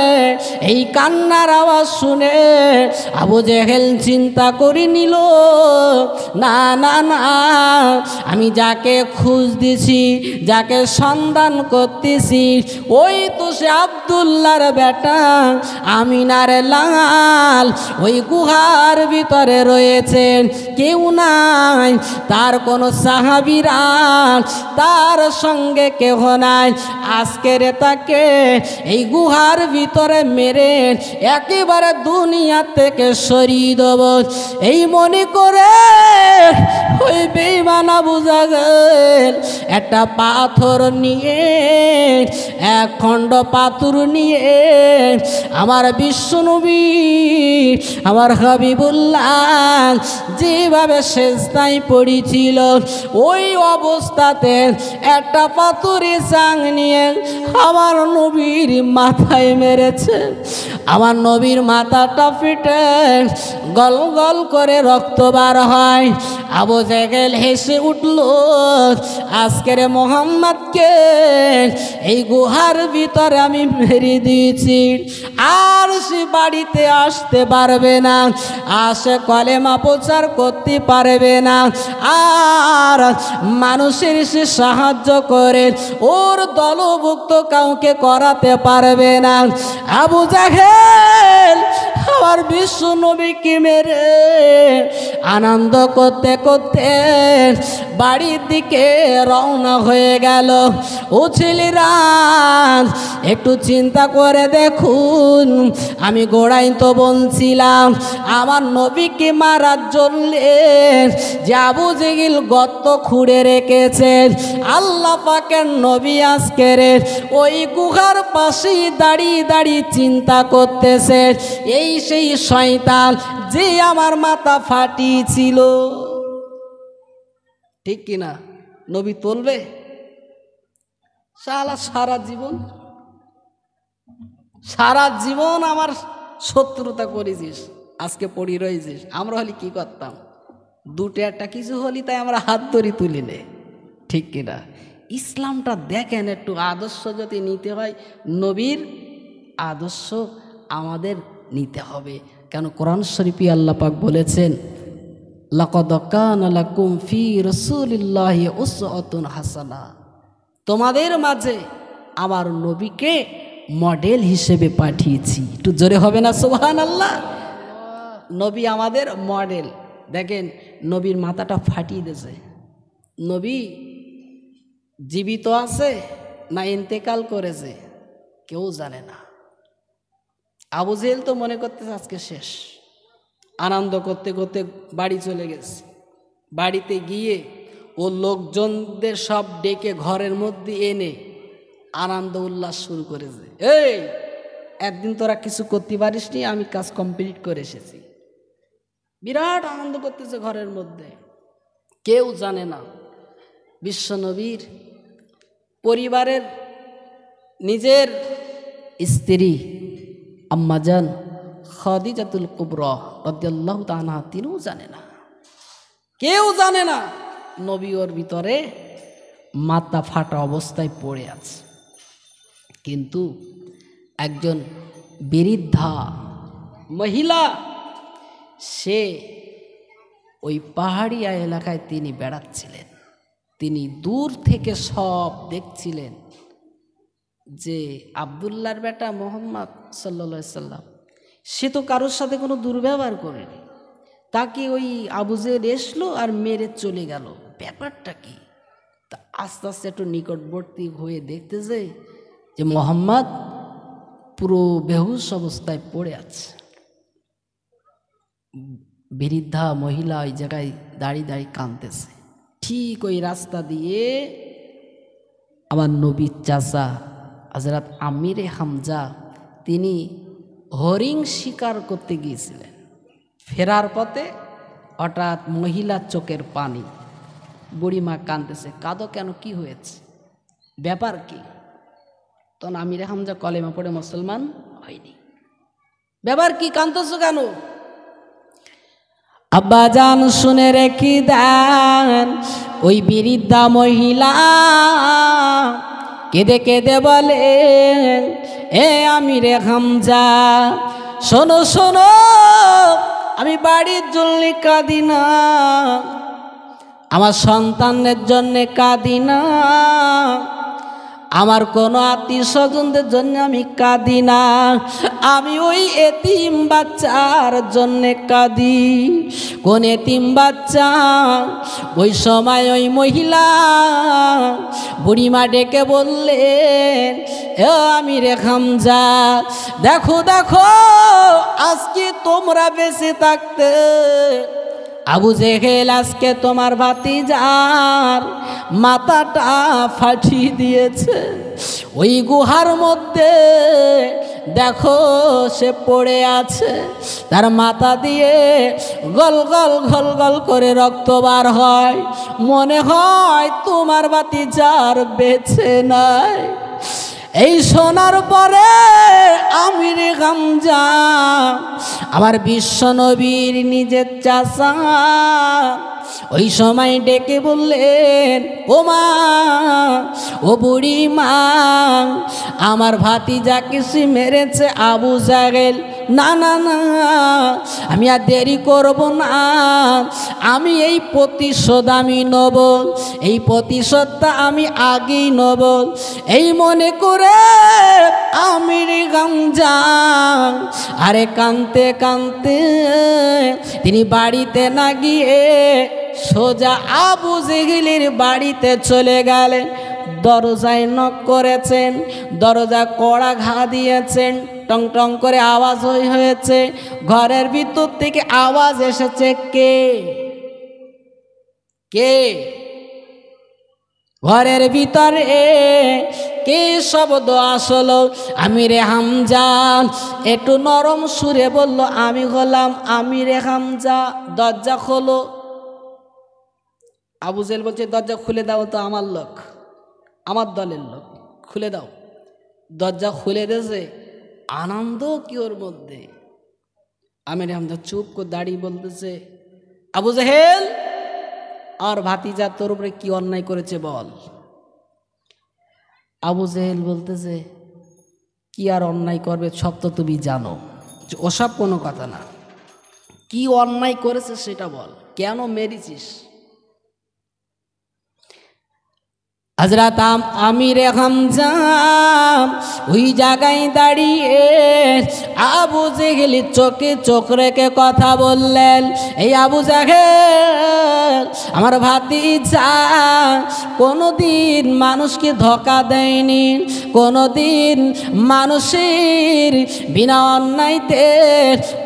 এই কান্নার আওয়াজ শুনে আবু জেহেল চিন্তা করে নিল, না না না, আমি যাকে খুঁজতেছি, যাকে সন্ধান করতেছি, ওই তো সে আব্দুল্লাহর বেটা আমিনার লাল, ওই গুহার ভিতরে রয়েছেন, কেউ নাই, তার কোনো সাহাবীরা তার সঙ্গে কেহ নাই। আজকের তাকে এই গুহার ভিতরে মেরে একেবারে দুনিয়া থেকে সরিয়ে দেব, এই মনে করে ওই বেঈমান আবু জাহেল একটা পাথর নিয়ে, এক খণ্ড পাথর নিয়ে আমার বিশ্বনবী আমার হাবিবুল্লাহ যেভাবে সেজদায় পড়েছিল, ওই অবস্থাতে একটা পাথরে চাং নিয়ে আমার নবীর মাথায় মেরেছে। আমার নবীর মাথাটা ফেটে গল গল করে রক্ত বার হয়। আবু জেহেল হেসে উঠল, আজকের মোহাম্মদকে এই গুহার ভিতরে আমি মেরে দিয়েছি, আর সে বাড়িতে আসতে পারবে না, আসে কলেমা প্রচার করতে পারবে না, আর মানুষের সে সাহায্য করে ওর দলভুক্ত কাউকে করাতে পারবে না। আবু জেহেল আমার বিশ্ব নবীকে মেরে আনন্দ করতে করতে বাড়ির দিকে রওনা হয়ে গেল। ও ছেলেরা, একটু চিন্তা করে দেখুন, আমি গোড়াই তো বলছিলাম আমার নবীকে মারার জন্য যে আবু জেহেল গর্ত খুঁড়ে রেখেছে, আল্লাহ পাকের নবী আজকের ওই গুহার পাশেই দাঁড়িয়ে দাঁড়িয়ে চিন্তা করতেছে, এই সেই শয়তান যে আমার মাথা ফাটিয়েছিল। ঠিক কিনা? নবী তুলবে? সারা জীবন আমার শত্রুতা করেছিস, আজকে পড়ি রয়েছিস। আমরা হলে কি করতাম? দুটো একটা কিছু হলি তাই আমরা হাত ধরি তুলি নে। ঠিক কিনা? ইসলামটা দেখেন, একটু আদর্শ যদি নিতে হয় নবীর আদর্শ আমাদের নিতে হবে। কেন কোরআন শরীফে আল্লাহ পাক বলেছেন, লাকাদ কানা লাকুম ফি রাসূলিল্লাহি উসওয়াতুন হাসানা, তোমাদের মাঝে আমার নবীকে মডেল হিসেবে পাঠিয়েছি। একটু জোরে হবে না সুবহানাল্লাহ? নবী আমাদের মডেল। দেখেন নবীর মাথাটা ফাটিয়ে দিয়েছে। নবী জীবিত আছে না ইন্তেকাল করেছে কেউ জানে না। আবু জেহেল তো মনে করতেছে আজকে শেষ, আনন্দ করতে করতে বাড়ি চলে গেছে। বাড়িতে গিয়ে ও লোকজনদের সব ডেকে ঘরের মধ্যে এনে আনন্দ উল্লাস শুরু করেছে। এই একদিন তোরা কিছু করতে পারিসনি, আমি কাজ কমপ্লিট করে এসেছি। বিরাট আনন্দ করতেছে ঘরের মধ্যে, কেউ জানে না বিশ্বনবীর পরিবারের নিজের স্ত্রী আম্মাজান খাদিজাতুল কুবরা রাদিয়াল্লাহু তাআলা আনহা তিনিও জানে না, কেউ জানে না নবী ওর ভিতরে মাথা ফাটা অবস্থায় পড়ে আছে। কিন্তু একজন বৃদ্ধা মহিলা, সে ওই পাহাড়িয়া এলাকায় তিনি বেড়াচ্ছিলেন। তিনি দূর থেকে সব দেখছিলেন যে আব্দুল্লাহর বেটা মোহাম্মদ সাল্লাল্লাহু আলাইহি সাল্লাম, সে তো কারোর সাথে কোনো দুর্ব্যবহার করেনি, তাকে ওই আবু জেহেল এসলো আর মেরে চলে গেল, ব্যাপারটা কি? তা আস্তে আস্তে একটু নিকটবর্তী হয়ে দেখতেছে যে মোহাম্মদ পুরো বেহুশ অবস্থায় পড়ে আছে। বৃদ্ধা মহিলা ওই জায়গায় দাঁড়িয়ে দাঁড়িয়ে কাঁদতেছে। ঠিক ওই রাস্তা দিয়ে আমার নবীর চাচা হযরত আমিরে হামজা তিনি হরিণ শিকার করতে গিয়েছিলেন। ফেরার পথে হঠাৎ মহিলার চোখের পানি, বুড়িমা কাঁদতেছে। কাঁদো কেন, কি হয়েছে, ব্যাপার কি? তখন আমিরে হামজা কলেমা পড়ে মুসলমান হয়নি। ব্যাপার কি, কাঁদতেছো কেন? আব্বাজান শুনে রেখে দেন, ওই বৃদ্ধা মহিলা কেঁদে কেঁদে বলে, এ আমিরে হামজা শোনো শোনো, আমি বাড়ির জন্য কাঁদি না, আমার সন্তানের জন্য কাঁদি না, আমার কোনো আত্মীয় স্বজনদের জন্য আমি কাঁদি না, আমি ওই এতিম বাচ্চার জন্য কাঁদি। কোন এতিম বাচ্চা? ওই সময় ওই মহিলা বুড়িমা ডেকে বললেন, এ আমিরে হামজা, দেখো দেখো, আজকে তোমরা বেঁচে থাকতে আবু জেহেল আজকে তোমার ভাতিজার মাথাটা ফাটিয়ে দিয়েছে। ওই গুহার মধ্যে দেখো সে পড়ে আছে, তার মাথা দিয়ে গল গল গল গল করে রক্ত বার হয়, মনে হয় তোমার ভাতিজার বেঁচে নাই। এই শোনার পরে আমিরে হামজা আমার বিশ্ব নবীর নিজের চাচা ওই সময় ডেকে বললেন, ও মা, ও বুড়ি মা, আমার ভাতিজা কিছু মেরেছে আবু জাহেল। না না না, আমি আর দেরি করব না, আমি এই প্রতিশোধ আমি নেব, এই প্রতিশোধটা আমি আগেই নেব। এই মনে করে আমির গামজা আরে কানতে কানতে তিনি বাড়িতে না গিয়ে সোজা আবু জেহেলের বাড়িতে চলে গেলেন। দরজায় নক করেছেন, দরজা কড়া ঘা দিয়েছেন, টং টং করে আওয়াজ হয়েছে। ঘরের ভিতর থেকে আওয়াজ এসেছে, কে কে? ঘরের ভিতরে কে শব্দ আসলো? আমিরে হামজা একটু নরম সুরে বলল, আমি হলাম আমিরে হামজা, দরজা খোলো। আবু জেহেল বলছে, দরজা খুলে দাও, তো আমার লোক, আমার দলের লোক, খুলে দাও। দরজা খুলে দিয়েছে, আনন্দ কি ওর মধ্যে। আমিরে হামজা চুপ করে দাঁড়িয়ে বলতেছে, আবু জেহেল, আর ভাতিজা তোর উপরে কি অন্যায় করেছে বল। আবু জেহেল বলতেছে, কি আর অন্যায় করবে, সব তো তুমি জানো, ওসব কোনো কথা না, কি অন্যায় করেছে সেটা বল, কেন মেরেছিস? হযরত আমিরে হামজা ওই জায়গায় দাঁড়িয়ে আবু জেহেল চোখে চোখ রেখে কথা বললেন, এই আবু জেহেল, আমার ভাতিজা কোনোদিন মানুষকে ধোঁকা দেয়নি, কোনোদিন মানুষের বিনা অন্যায়তে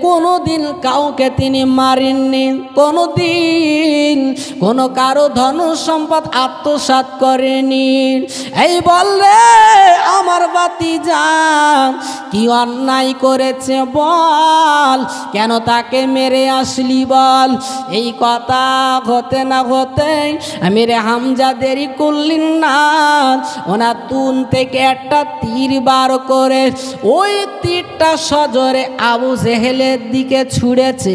কোনোদিন কাউকে তিনি মারেননি, কোনোদিন কোনো কারো ধন সম্পদ আত্মসাৎ করেন। এই বললে আমার ভাতিজা কি অন্যায় করেছে বল, কেন তাকে মেরে আসলি বল। এই কথা হতে না হতে আমিরে হামজা দেরি করলেন না, ওনার তুন থেকে একটা তীর বার করে ওই তীরটা সজোরে আবু জেহেলের দিকে ছুঁড়েছে,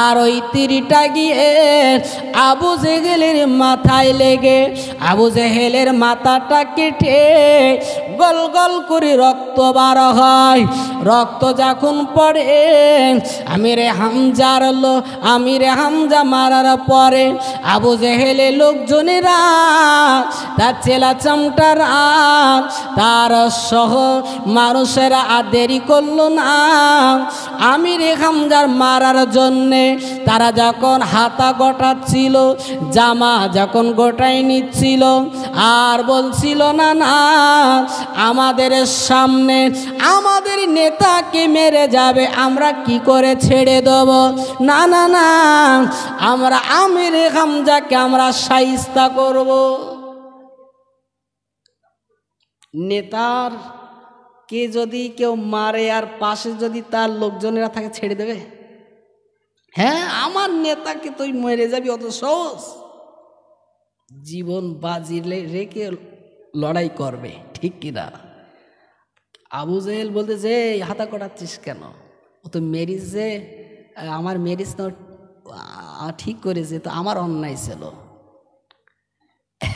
আর ওই তীরটা গিয়ে আবু জেহেলের মাথায় লেগে আবু জেহেলের মাথাটা কেটে গল গল করে রক্ত বার হয়। রক্ত যখন পড়ে আমিরে হামজা মারার পরে আবু জেহেলের লোকজনেরা, তার চেলা চামটারা, তার সহ মানুষেরা আর দেরি করলো না আমিরে হামজার মারার জন্যে। তারা যখন হাতা গোটাচ্ছিল, জামা যখন গোটাই নিচ্ছিল, আর বলছিল না না আমাদের সামনে আমাদের নেতাকে মেরে যাবে, আমরা কি করে ছেড়ে দেব, না না না, আমরা আমিরে হামজাকে আমরা শায়েস্তা করব। নেতার কে যদি কেউ মারে আর পাশে যদি তার লোকজনেরা থাকে, ছেড়ে দেবে? হ্যাঁ, আমার নেতাকে তুই মেরে যাবি, অত সহজ? জীবন বাজি রেখে লড়াই করবে, ঠিক কিনা? আবু জেহেল বলতেছে, হাতা কটাচ্ছিস কেন, ও তো মেরিছে, আমার মেরিস তো ঠিক করেছে, তো আমার অন্যায় ছিল।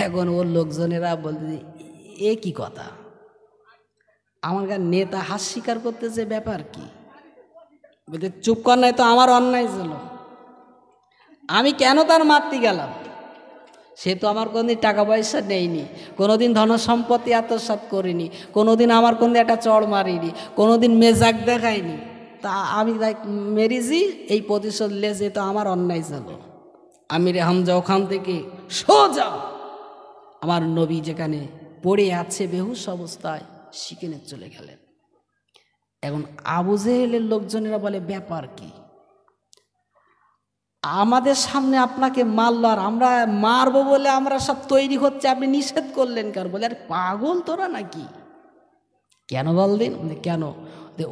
এখন ওর লোকজনেরা বলতেছে, এ কি কথা, আমার নেতা হাত স্বীকার করতেছে, ব্যাপার কি? বলতে, চুপ কর, নাই তো আমার অন্যায় ছিল, আমি কেন তার মারতে গেলাম? সে তো আমার কোনোদিন টাকা পয়সা নেয়নি, কোনোদিন ধন সম্পত্তি আত্মসাৎ করিনি, কোনোদিন আমার কোনদিন একটা চড় মারিনি, কোনোদিন মেজাক দেখায়নি, তা আমি মেরেছি, এই প্রতিশোধ লেজে তো আমার অন্যায় ছিল। আমিরে হামজা ওখান থেকে সোজা আমার নবী যেখানে পড়ে আছে বেহুশ অবস্থায় সেখানে চলে গেলেন। এখন আবু জেহেলের লোকজনেরা বলে, ব্যাপার কি, আমাদের সামনে আপনাকে মারলো আর আমরা মারবো বলে আমরা সব তৈরি হচ্ছে, আপনি নিষেধ করলেন কার? বলে, আরে পাগল তোরা নাকি? কেন বলদিন? কেন?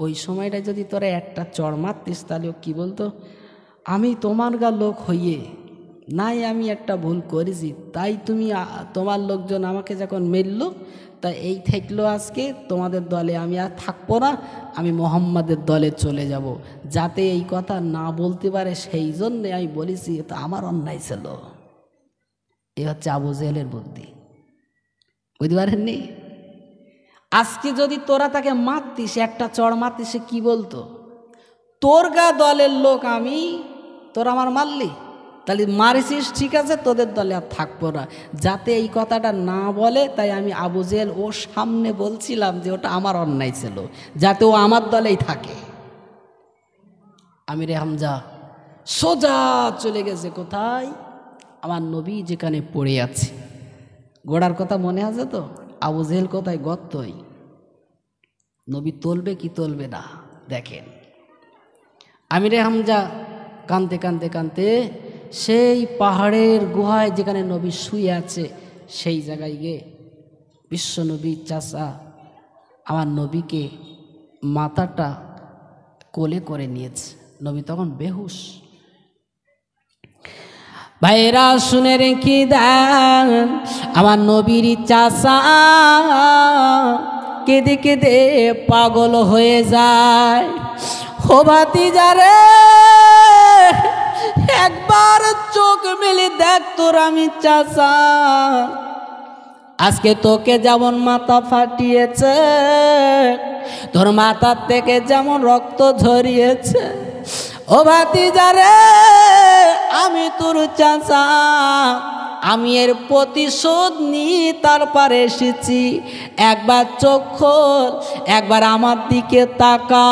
ওই সময়টায় যদি তোরা একটা চড় মারতিস তাহলেও কি বলতো, আমি তোমার গা লোক হইয়ে নাই, আমি একটা ভুল করেছি, তাই তুমি তোমার লোকজন আমাকে যখন মেরল তা এই থাকলো আজকে তোমাদের দলে আমি আর থাকবো না, আমি মোহাম্মদের দলে চলে যাব। যাতে এই কথা না বলতে পারে সেই জন্যে আমি বলেছি এটা আমার অন্যায় ছিল। এ হচ্ছে আবু জেহেলের বুদ্ধি, বুঝতে পারেননি? আজকে যদি তোরা তাকে মারতিস, একটা চড় মারতিস, সে কি বলতো? তোর গা দলের লোক আমি, তোরা আমার মারলি, তাহলে মারিছিস, ঠিক আছে, তোদের দলে আর থাকবো না। যাতে এই কথাটা না বলে তাই আমি আবু জেহেল ওর সামনে বলছিলাম যে ওটা আমার অন্যায় ছিল, যাতে ও আমার দলেই থাকে। আমিরে হামজা সোজা চলে গেছে কোথায়? আমার নবী যেখানে পড়ে আছে। গোড়ার কথা মনে আছে তো? আবু জেহেল কোথায়? গর্তই। নবী তুলবে কি তুলবে না দেখেন। আমিরে হামজা কাঁদতে কাঁদতে কাঁদতে সেই পাহাড়ের গুহায় যেখানে নবী শুয়ে আছে সেই জায়গায় গিয়ে বিশ্ব নবী চাচা আমার নবীকে মাথাটা কোলে করে নিয়েছে। নবী তখন বেহুশ। ভাইরা শুনে রেখে দেন, আমার নবীর চাচা কেঁদে কেঁদে পাগল হয়ে যায়। ও ভাতিজা রে, একবার চোখ মেলে দেখ তোর আমি চাচা আজকে তোকে যেমন মাথা ফাটিয়েছে, তোর মাথার থেকে যেমন রক্ত ঝরিয়েছে, ও ভাতিজা রে আমি তোর চাচা, আমি এর প্রতিশোধ নিয়ে তারপরে এসেছি। একবার চোখ খোল, একবার আমার দিকে তাকা।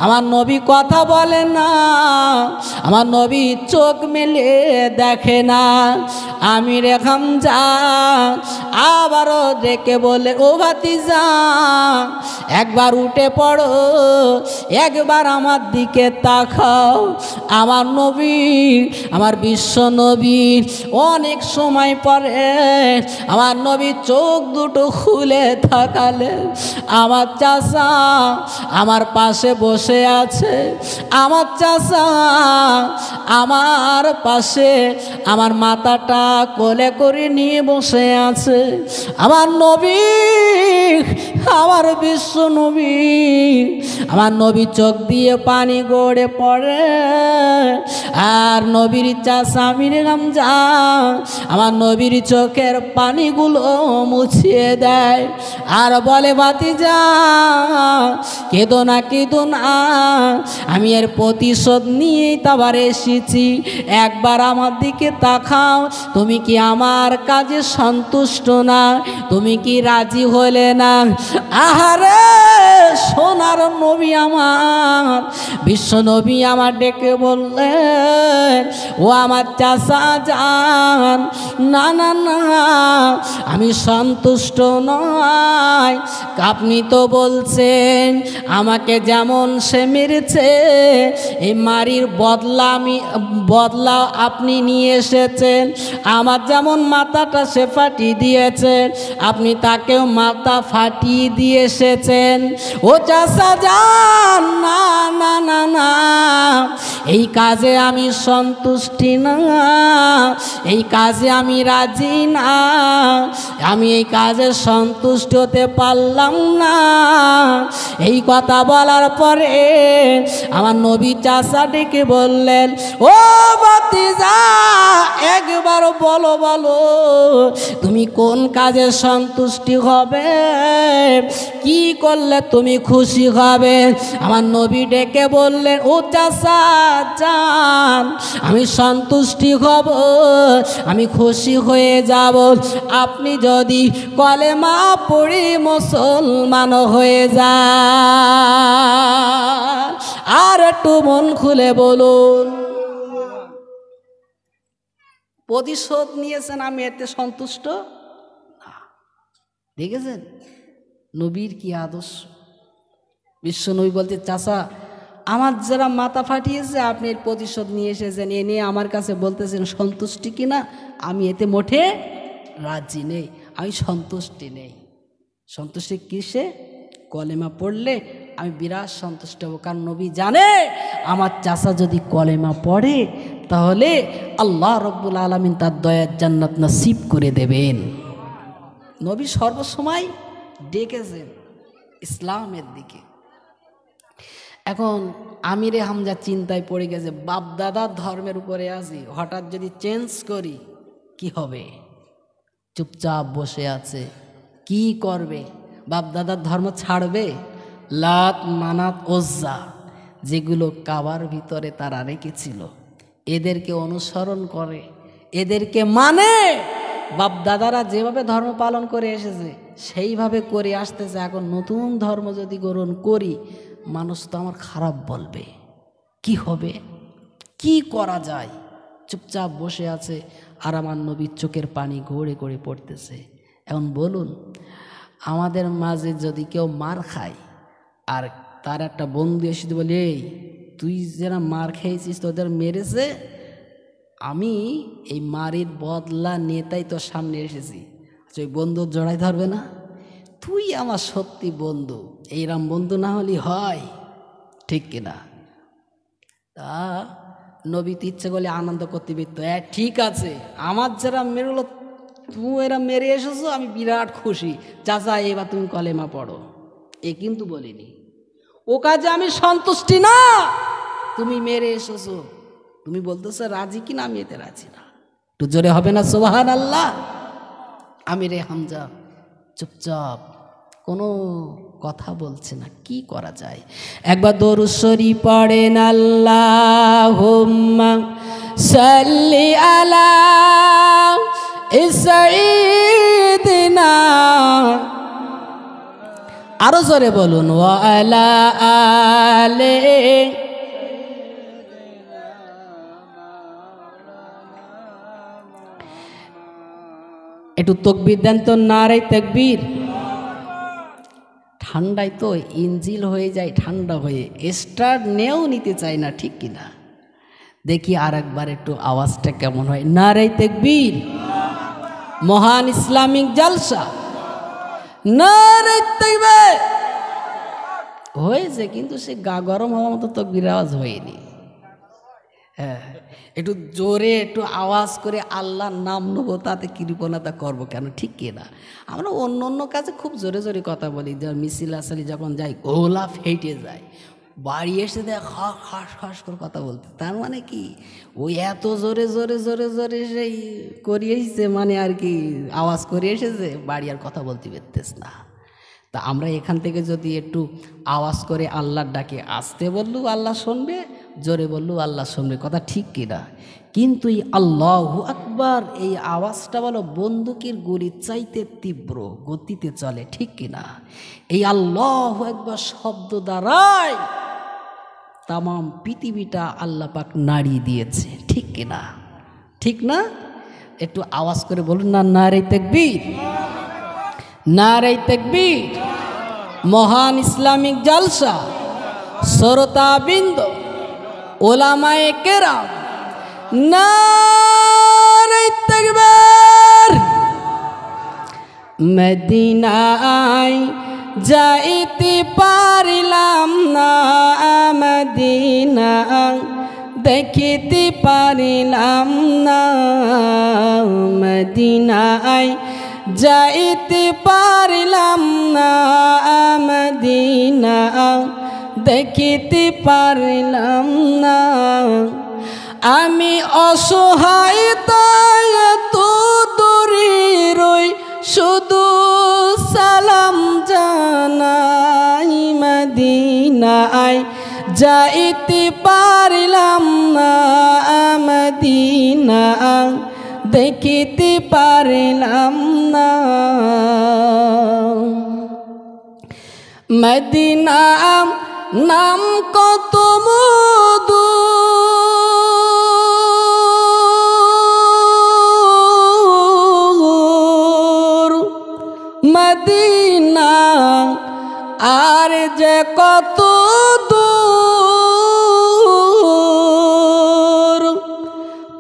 আমার নবী কথা বলে না, আমার নবী চোখ মেলে দেখে না। আমি রেখাম যা আবারও ডেকে বলে, ও ভাতিজা একবার উঠে পড়ো, একবার আমার দিকে তাকাও। আমার নবী, আমার বিশ্ব নবী অনেক সময় পরে আমার নবী চোখ দুটো খুলে তাকালে আমার চাচা আমার পাশে বসে আছে। আমার চাচা আমার পাশে আমার মাথাটা কোলে করে নিয়ে বসে আছে। আমার নবী, আমার বিশ্ব নবী, আমার নবী চোখ দিয়ে পানি গড়ে পড়ে। আর নবীর চাচা আমিরে হামজা আমার নবীর চোখের পানিগুলো মুছিয়ে দেয় আর বলে, ভাতিজা কেঁদো না, কেঁদো না, আমি এর প্রতিশোধ নিয়েই তাবার এসেছি। একবার আমার দিকে তাকাও, তুমি কি আমার কাজে সন্তুষ্ট না? তুমি কি রাজি হলে না? আহারে সোনার নবী আমার বিশ্ব নবী আমার ডেকে বললেন, ও আমার চাচা জান, না না না আমি সন্তুষ্ট নয়। আপনি তো বলছেন আমাকে যেমন সে মেরেছে এই মারির বদলা আপনি নিয়ে এসেছেন। আমার যেমন মাথাটা সে ফাটিয়ে দিয়েছেন, আপনি তাকেও মাথা ফাটিয়ে দিয়ে এসেছেন। ও চাচা জান, না না না না এই কাজে আমি সন্তুষ্টি না, এই কাজে আমি রাজি না, আমি এই কাজে সন্তুষ্ট হতে পারলাম না। এই কথা বলার পরে আমার নবী চাচা ডেকে বললেন, ও ভাতিজা একবার বলো বলো তুমি কোন কাজে সন্তুষ্টি হবে, কি করলে তুমি খুশি হবে? আমার নবী ডেকে বললেন, ও চাচা জান, আমি সন্তুষ্টি হব, আমি খুশি হয়ে যাব আপনি যদি কলেমা পড়ে মুসলমান হয়ে যান। আর একটু মন খুলে বলুন, প্রতিশোধ নিয়েছেন, আমি এতে সন্তুষ্ট না। দেখেছেন নবীর কি আদর্শ? বিশ্ব নবী বলতে, চাচা আমার যারা মাথা ফাটিয়েছে আপনি এর প্রতিশোধ নিয়ে এসেছেন, এ নিয়ে আমার কাছে বলতেছেন সন্তুষ্টি কিনা? আমি এতে মোটে রাজি নেই, আমি সন্তুষ্টি নেই। সন্তুষ্টি কিসে? কলেমা পড়লে আমি বিরাট সন্তুষ্ট হব, কারণ নবী জানে আমার চাচা যদি কলেমা পড়ে তাহলে আল্লাহ রব্বুল আলামিন তার দয়ার জান্নাত নসিব করে দেবেন। নবী সর্বসময় ডেকেছেন ইসলামের দিকে। এখন আমিরে হামজা চিন্তায় পড়ে গেছে, বাপ দাদার ধর্মের উপরে আছি, হঠাৎ যদি চেঞ্জ করি কি হবে? চুপচাপ বসে আছে, কি করবে? বাপ দাদার ধর্ম ছাড়বে? লাত মানাত ওজ্জা যেগুলো কাবার ভিতরে তারা রেখেছিল, এদেরকে অনুসরণ করে, এদেরকে মানে। বাপ দাদারা যেভাবে ধর্ম পালন করে এসেছে সেইভাবে করে আসতেছে। এখন নতুন ধর্ম যদি গ্রহণ করি, মানুষ তো আমার খারাপ বলবে, কি হবে? কি করা যায়? চুপচাপ বসে আছে, আর আমার নবীর চোখের পানি গড়ে গড়ে পড়তেছে। এখন বলুন, আমাদের মাঝে যদি কেউ মার খায় আর তার একটা বন্ধু এসে বলে, এই তুই যারা মার খেয়েছিস তোদের মেরেছে, আমি এই মারির বদলা নেতাই তোর সামনে এসেছি, ওই বন্ধু জড়াই ধরবে না? তুই আমার সত্যি বন্ধু, এইরাম বন্ধু না হলে হয়? ঠিক কিনা? তা নবী তো ইচ্ছে করলে আনন্দ করতে পারত, ঠিক আছে আমার যারা মেরলো তুমি এরা মেরে এসেছো, আমি বিরাট খুশি, চাচা এবার তুমি কলেমা পড়ো। এ কিন্তু বলিনি, ও কাজে আমি সন্তুষ্টি না, তুমি মেরে এসেছো, তুমি বলতেছো রাজি কিনা, আমি এতে রাজি না। একটু জোরে হবে না সুবহানাল্লাহ? আমিরে হামজা চুপচাপ, কোনো কথা বলছে না, কি করা যায়? একবার দরুদ শরীফ পড়েন, আল্লাহুম্মা সাল্লি আলা সাইয়্যিদিনা, আরো জোরে বলুন, ওয়া আলা আলি। একটু তাকবীর দেন তো, নারে তাকবীর। ঠান্ডায় তো ইঞ্জিল হয়ে যায় ঠান্ডা হয়ে, স্টার্ট নেও নিতে চায় না, ঠিক কিনা? দেখি আর একবার একটু আওয়াজটা কেমন হয়, নারে তাকবীর। মহান ইসলামিক জালসা, নারে তাকবীর হয়েছে, কিন্তু সে গা গরম হওয়ার মতো তাকবীর আওয়াজ হয়নি। হ্যাঁ, একটু জোরে একটু আওয়াজ করে আল্লাহর নাম নেবো, তাতে কৃপণতা করবো কেন, ঠিক কিনা? আমরা অন্য অন্য কাজে খুব জোরে জোরে কথা বলি, যেমন মিছিল আসালি যখন যাই গোলা ফেটে যায়, বাড়ি এসে দেয় খাস খাস করে কথা বলতে, তার মানে কি ওই এত জোরে জোরে জোরে জোরে সেই করিয়ে এসেছে, মানে আর কি আওয়াজ করে এসেছে, বাড়ি আর কথা বলতে পারতেস না। তা আমরা এখান থেকে যদি একটু আওয়াজ করে আল্লাহর ডাকে, আসতে বললেও আল্লাহ শুনবে, জোরে বললেও আল্লাহ শুনবে, কথা ঠিক কিনা? কিন্তু এই আল্লাহু আকবার এই আওয়াজটা বলো বন্দুকের গুলির চাইতে তীব্র গতিতে চলে, ঠিক কিনা? এই আল্লাহু আকবার শব্দ দ্বারাই তামাম পৃথিবীটা আল্লাহ পাক নাড়িয়ে দিয়েছে, ঠিক কিনা? ঠিক না? একটু আওয়াজ করে বলুন না, নারে তাকবীর, নারে তাকবীর। মহান ইসলামিক জালসা, শ্রোতাবৃন্দ, ওলামায়ে কেরাম, নারে তাকবীর। মদিনায় যাইতে পারিলাম না, মদিনা দেখিতে পারিলাম না, মদিনায় যাইতে পারিলাম না, মদিনা দেখিতে পারিলাম না। আমি অসহায় তাই এত দূরে রই, শুধু সালাম জানাই, মদিনায় যাইতে পারিলাম না, মদিনা দেখিতে পারিলাম না। মদিনা নাম কত মধু, মদিনা আর যে কত দূর,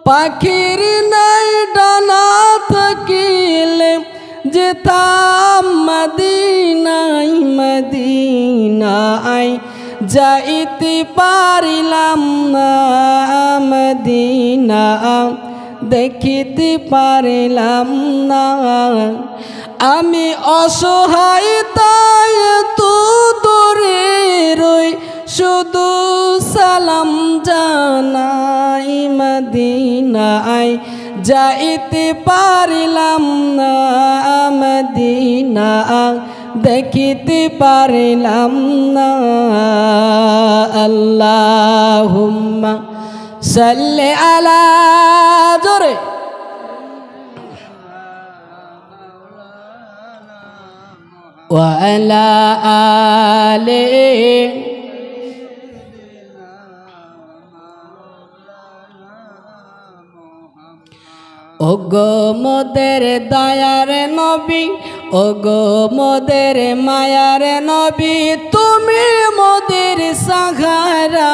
পাখির নাই ডানা থাকিলে যেতাম মদিনায়, মদিনায় যাইতে পারিলাম না, মদিনা দেখিতে পারিলাম না। আমি অসহায় তাই তো দূরে রই শুধু সালাম জানাই মদিনায় যাইতে পারিলাম না মদিনা দেখিতে পারিলাম না আল্লাহুম্মা সাল্লি আলা জোরে ওয়া আলা আলি ওগো মোদের দয়ার নবী ওগো মোদের মায়ার নবী তুমি মোদের সাহারা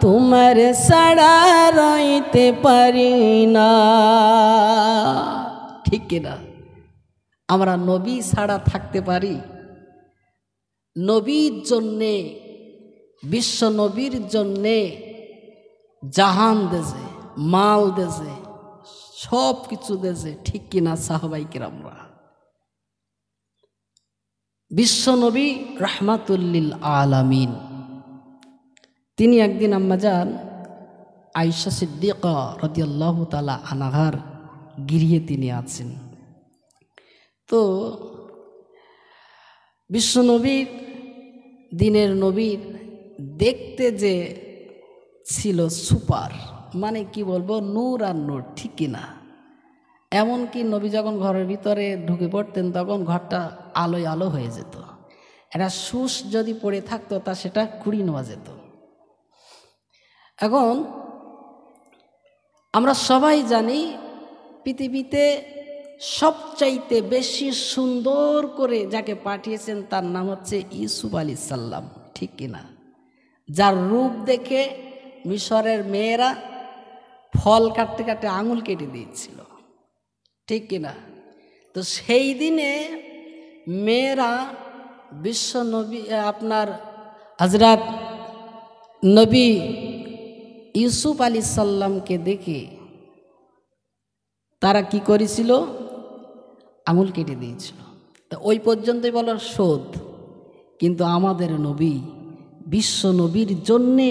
তোমার ছাড়া রইতে পারি না ঠিক কিনা আমরা নবী ছাড়া থাকতে পারি নবীর জন্যে বিশ্ব নবীর জন্যে জাহান দেছে মাল দেছে সব কিছু দেছে ঠিক কিনা সাহাবাই কিরামরা বিশ্ব নবী রাহমাতুল্লিল আলামিন তিনি একদিন আম্মাজান আয়েশা সিদ্দিকা রাদিয়াল্লাহু তাআলা আনহার গৃহে তিনি আছেন তো বিশ্ব নবীর দিনের নবীর দেখতে যে ছিল সুপার মানে কি বলবো নূর আর নূর ঠিক কিনা এমনকি নবী যখন ঘরের ভিতরে ঢুকে পড়তেন তখন ঘরটা আলোয় আলো হয়ে যেত একটা সুস যদি পড়ে থাকতো তা সেটা কুড়ি নেওয়া যেত এখন আমরা সবাই জানি পৃথিবীতে সবচাইতে বেশি সুন্দর করে যাকে পাঠিয়েছেন তার নাম হচ্ছে ইউসুফ আলাইহিস সালাম ঠিক কিনা যার রূপ দেখে মিশরের মেয়েরা ফল কাটতে কাটতে আঙুল কেটে দিয়েছিল ঠিক কিনা তো সেই দিনে মেয়েরা বিশ্ব নবী আপনার হযরত নবী ইউসুফ আলাইহিস সালামকে দেখে তারা কি করেছিল আঙুল কেটে দিয়েছিল তো ওই পর্যন্তই বলো শোধ কিন্তু আমাদের নবী বিশ্ব নবীর জন্যে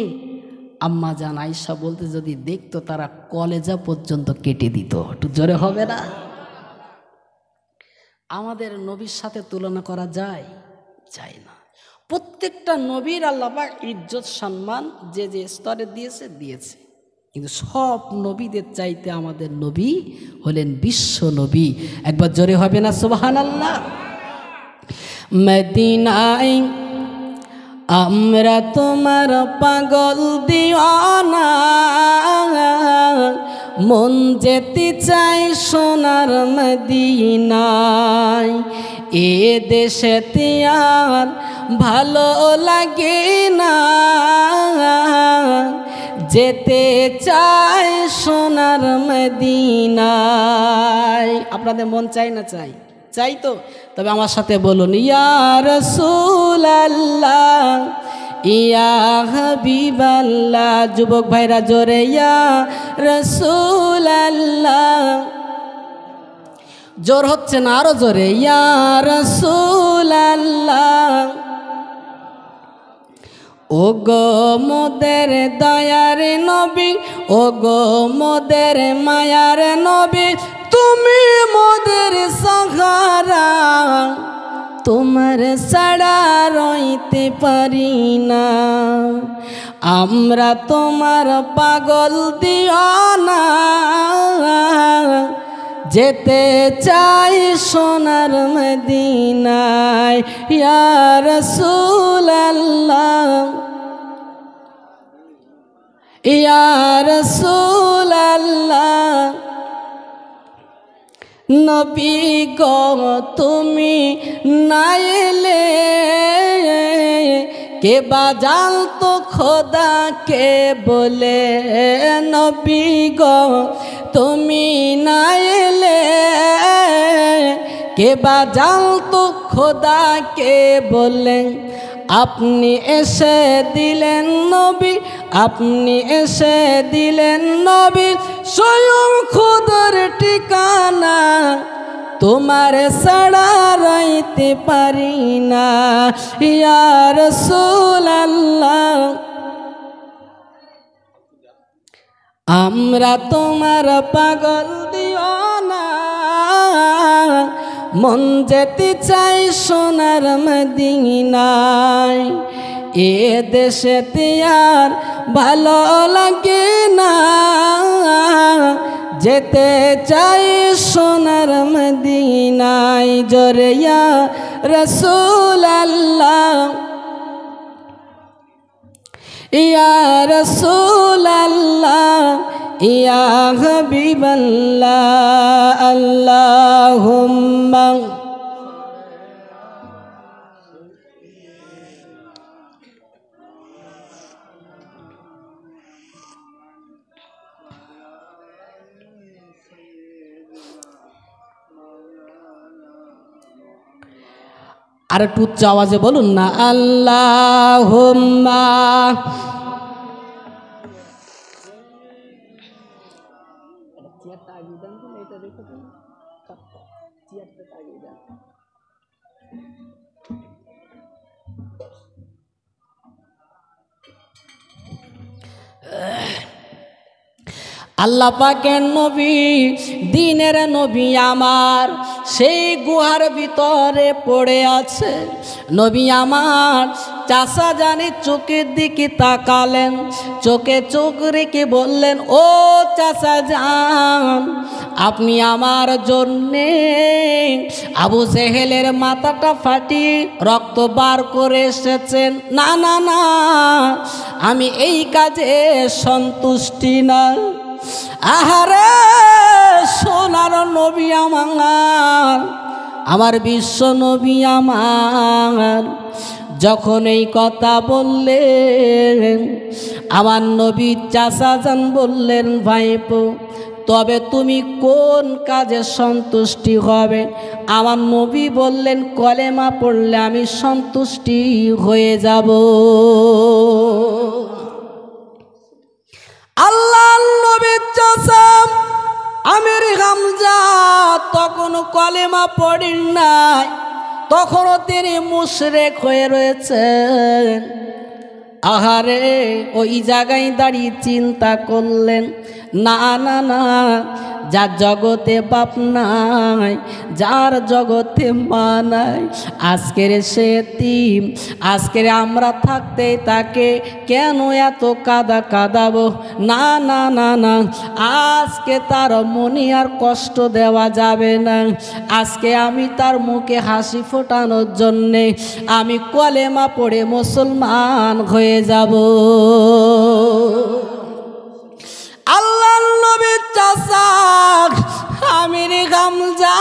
আম্মা জান আয়েশা বলতে যদি দেখতো তারা কলেজা পর্যন্ত কেটে দিত একটু জোরে হবে না আমাদের নবীর সাথে তুলনা করা যায় যায় না প্রত্যেকটা নবীর আল্লাহ পাক ইজ্জত সম্মান যে যে স্তরে দিয়েছে দিয়েছে কিন্তু সব নবীদের চাইতে আমাদের নবী হলেন বিশ্ব নবী একবার জোরে হবে না সুবহানাল্লাহ মদিনায় আমরা তোমার পাগল দিওয়ানা মন যেতে চাই সোনার মদিনায় এ দেশেতে আর ভালো লাগে না যেতে চাই সোনার মদিনায় আপনাদের মন চাই না চাই চাই তো তবে আমার সাথে বলুন ইয়া রাসূলুল্লাহ ইয়া হাবিবাল্লাহ যুবক ভাইরা জোরে ইয়া রাসূলুল্লাহ জোর হচ্ছে না আরো জোরে ইয়া রাসূলুল্লাহ ও গো মোদের দয়ার নবী ও গো মোদের মায়ার নবী তুমি মোদের সাহারা তোমার ছাড়া রইতে পারি না আমরা তোমার পাগল দিওয়ানা যেতে চাই সোনার মদিনায় ইয়া রাসূলুল্লাহ ইয়া রাসূলুল্লাহ নবী গো তুমি না এলে কে বাজাল তো খোদা কে বলে নবী গো তুমি না এলে কে বাজাল তো খোদা কে বলে আপনি এসে দিলেন নবী আপনি এসে দিলেন নবী স্বয়ং খোদার ঠিকানা তোমার ছাড়া রইতে পারি না ইয়া রাসূলুল্লাহ। আমরা তোমার পাগল দিওয়ানা, মন যেতে চাই সোনার মদিনায়। এ দেশেতে আর ভালো লাগে না, যেতে চাই সোনার মদিনায়। জোরে ইয়া রাসূলুল্লাহ, ইয়া রাসূলুল্লাহ, ইয়া হাবিবাল্লাহ। আল্লাহুম্মা আর একটু উচ্চ আওয়াজে বলুন না, আল্লাহুম্মা। আল্লাহ পাকের নবী, দিনের নবী আমার সেই গুহার ভিতরে পড়ে আছে। নবী আমার চাচা জানি চোখের দিকে তাকালেন, চোখে চোখ রেখে বললেন, ও চাচা জান, আপনি আমার জন্যে আবু জেহেলের মাথাটা ফাটিয়ে রক্ত বার করে এসেছেন। না না না, আমি এই কাজে সন্তুষ্টি না। আহারে সোনার নবী আমার বিশ্ব নবী আমার যখন এই কথা বললেন, আমার নবী চাচা জান বললেন, ভাইপো তবে তুমি কোন কাজে সন্তুষ্টি হবে? আমার নবী বললেন, কলেমা পড়লে আমি সন্তুষ্টি হয়ে যাব। আল্লাহ নবীর চাচা আমির হামজা তখনও কলেমা পড়েন নাই, তখনও তিনি মুশরিক হয়ে রয়েছেন। আহারে ওই জায়গায় দাঁড়িয়ে চিন্তা করলেন, না না না, যার জগতে বাপ নাই, যার জগতে মা নাই, আজকের সে এতিম, আজকের আমরা থাকতে তাকে কেন এত কাঁদাবো? না না না না, আজকে তার মনে আর কষ্ট দেওয়া যাবে না। আজকে আমি তার মুখে হাসি ফোটানোর জন্যে আমি কলেমা পড়ে মুসলমান হয়ে যাব। আল্লাহ নবীর চাচা আমির হামজা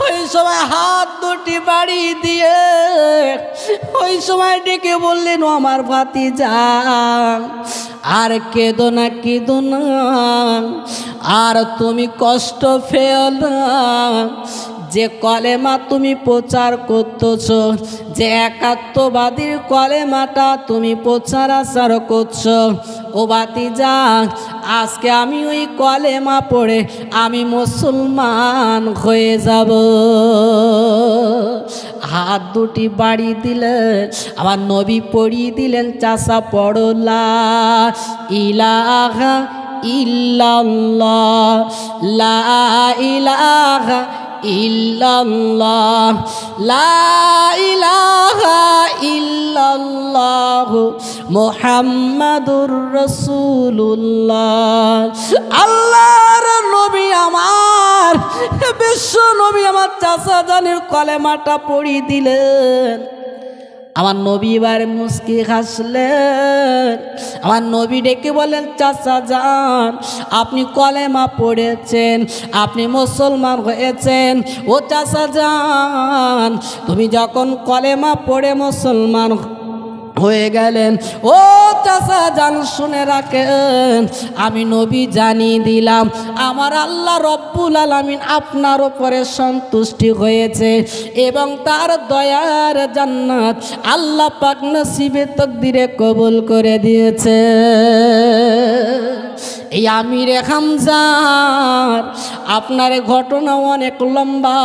ওই সময় হাত দুটি বাড়িয়ে দিয়ে ওই সময় ডেকে বললেন, ও আমার ভাতিজা, আর কেঁদো না কেঁদো না, আর তুমি কষ্ট পেও না। যে কলেমা তুমি প্রচার করতেছ, যে একাত্মবাদীর কলেমাটা তুমি প্রচার আচার করছো, ও ভাতিজা আজকে আমি ওই কলেমা পড়ে আমি মুসলমান হয়ে যাব। হাত দুটি বাড়ি দিলেন, আমার নবী পড়িয়ে দিলেন, চাচা পড়ো লা ইলাহা ইল্লাল্লাহ, লা ইলাহা ইল্লাল্লাহ, লা ইলাহা ইল্লাল্লাহ, মুহাম্মাদুর রাসূলুল্লাহ। আল্লাহর নবী আমার, বিশ্ব নবী আমার চাচা জানের কলেমাটা পড়িয়ে দিলেন। আমার নবী এবার মুস্কি হাসলেন। আমার নবী ডেকে বলেন, চাচা যান, আপনি কলেমা পড়েছেন, আপনি মুসলমান হয়েছেন। ও চাচা যান, তুমি যখন কলেমা পড়ে মুসলমান হয়ে গেলেন, ও চাচা জান শুনে রাখেন, আমি নবী জানিয়ে দিলাম আমার আল্লাহ রব্বুল আলামিন আপনার উপরে সন্তুষ্টি হয়েছে এবং তার দয়ার জান্নাত আল্লাহ পাক নসিবে তকদিরে কবুল করে দিয়েছে। এই আমিরে হামজার আপনার ঘটনা অনেক লম্বা।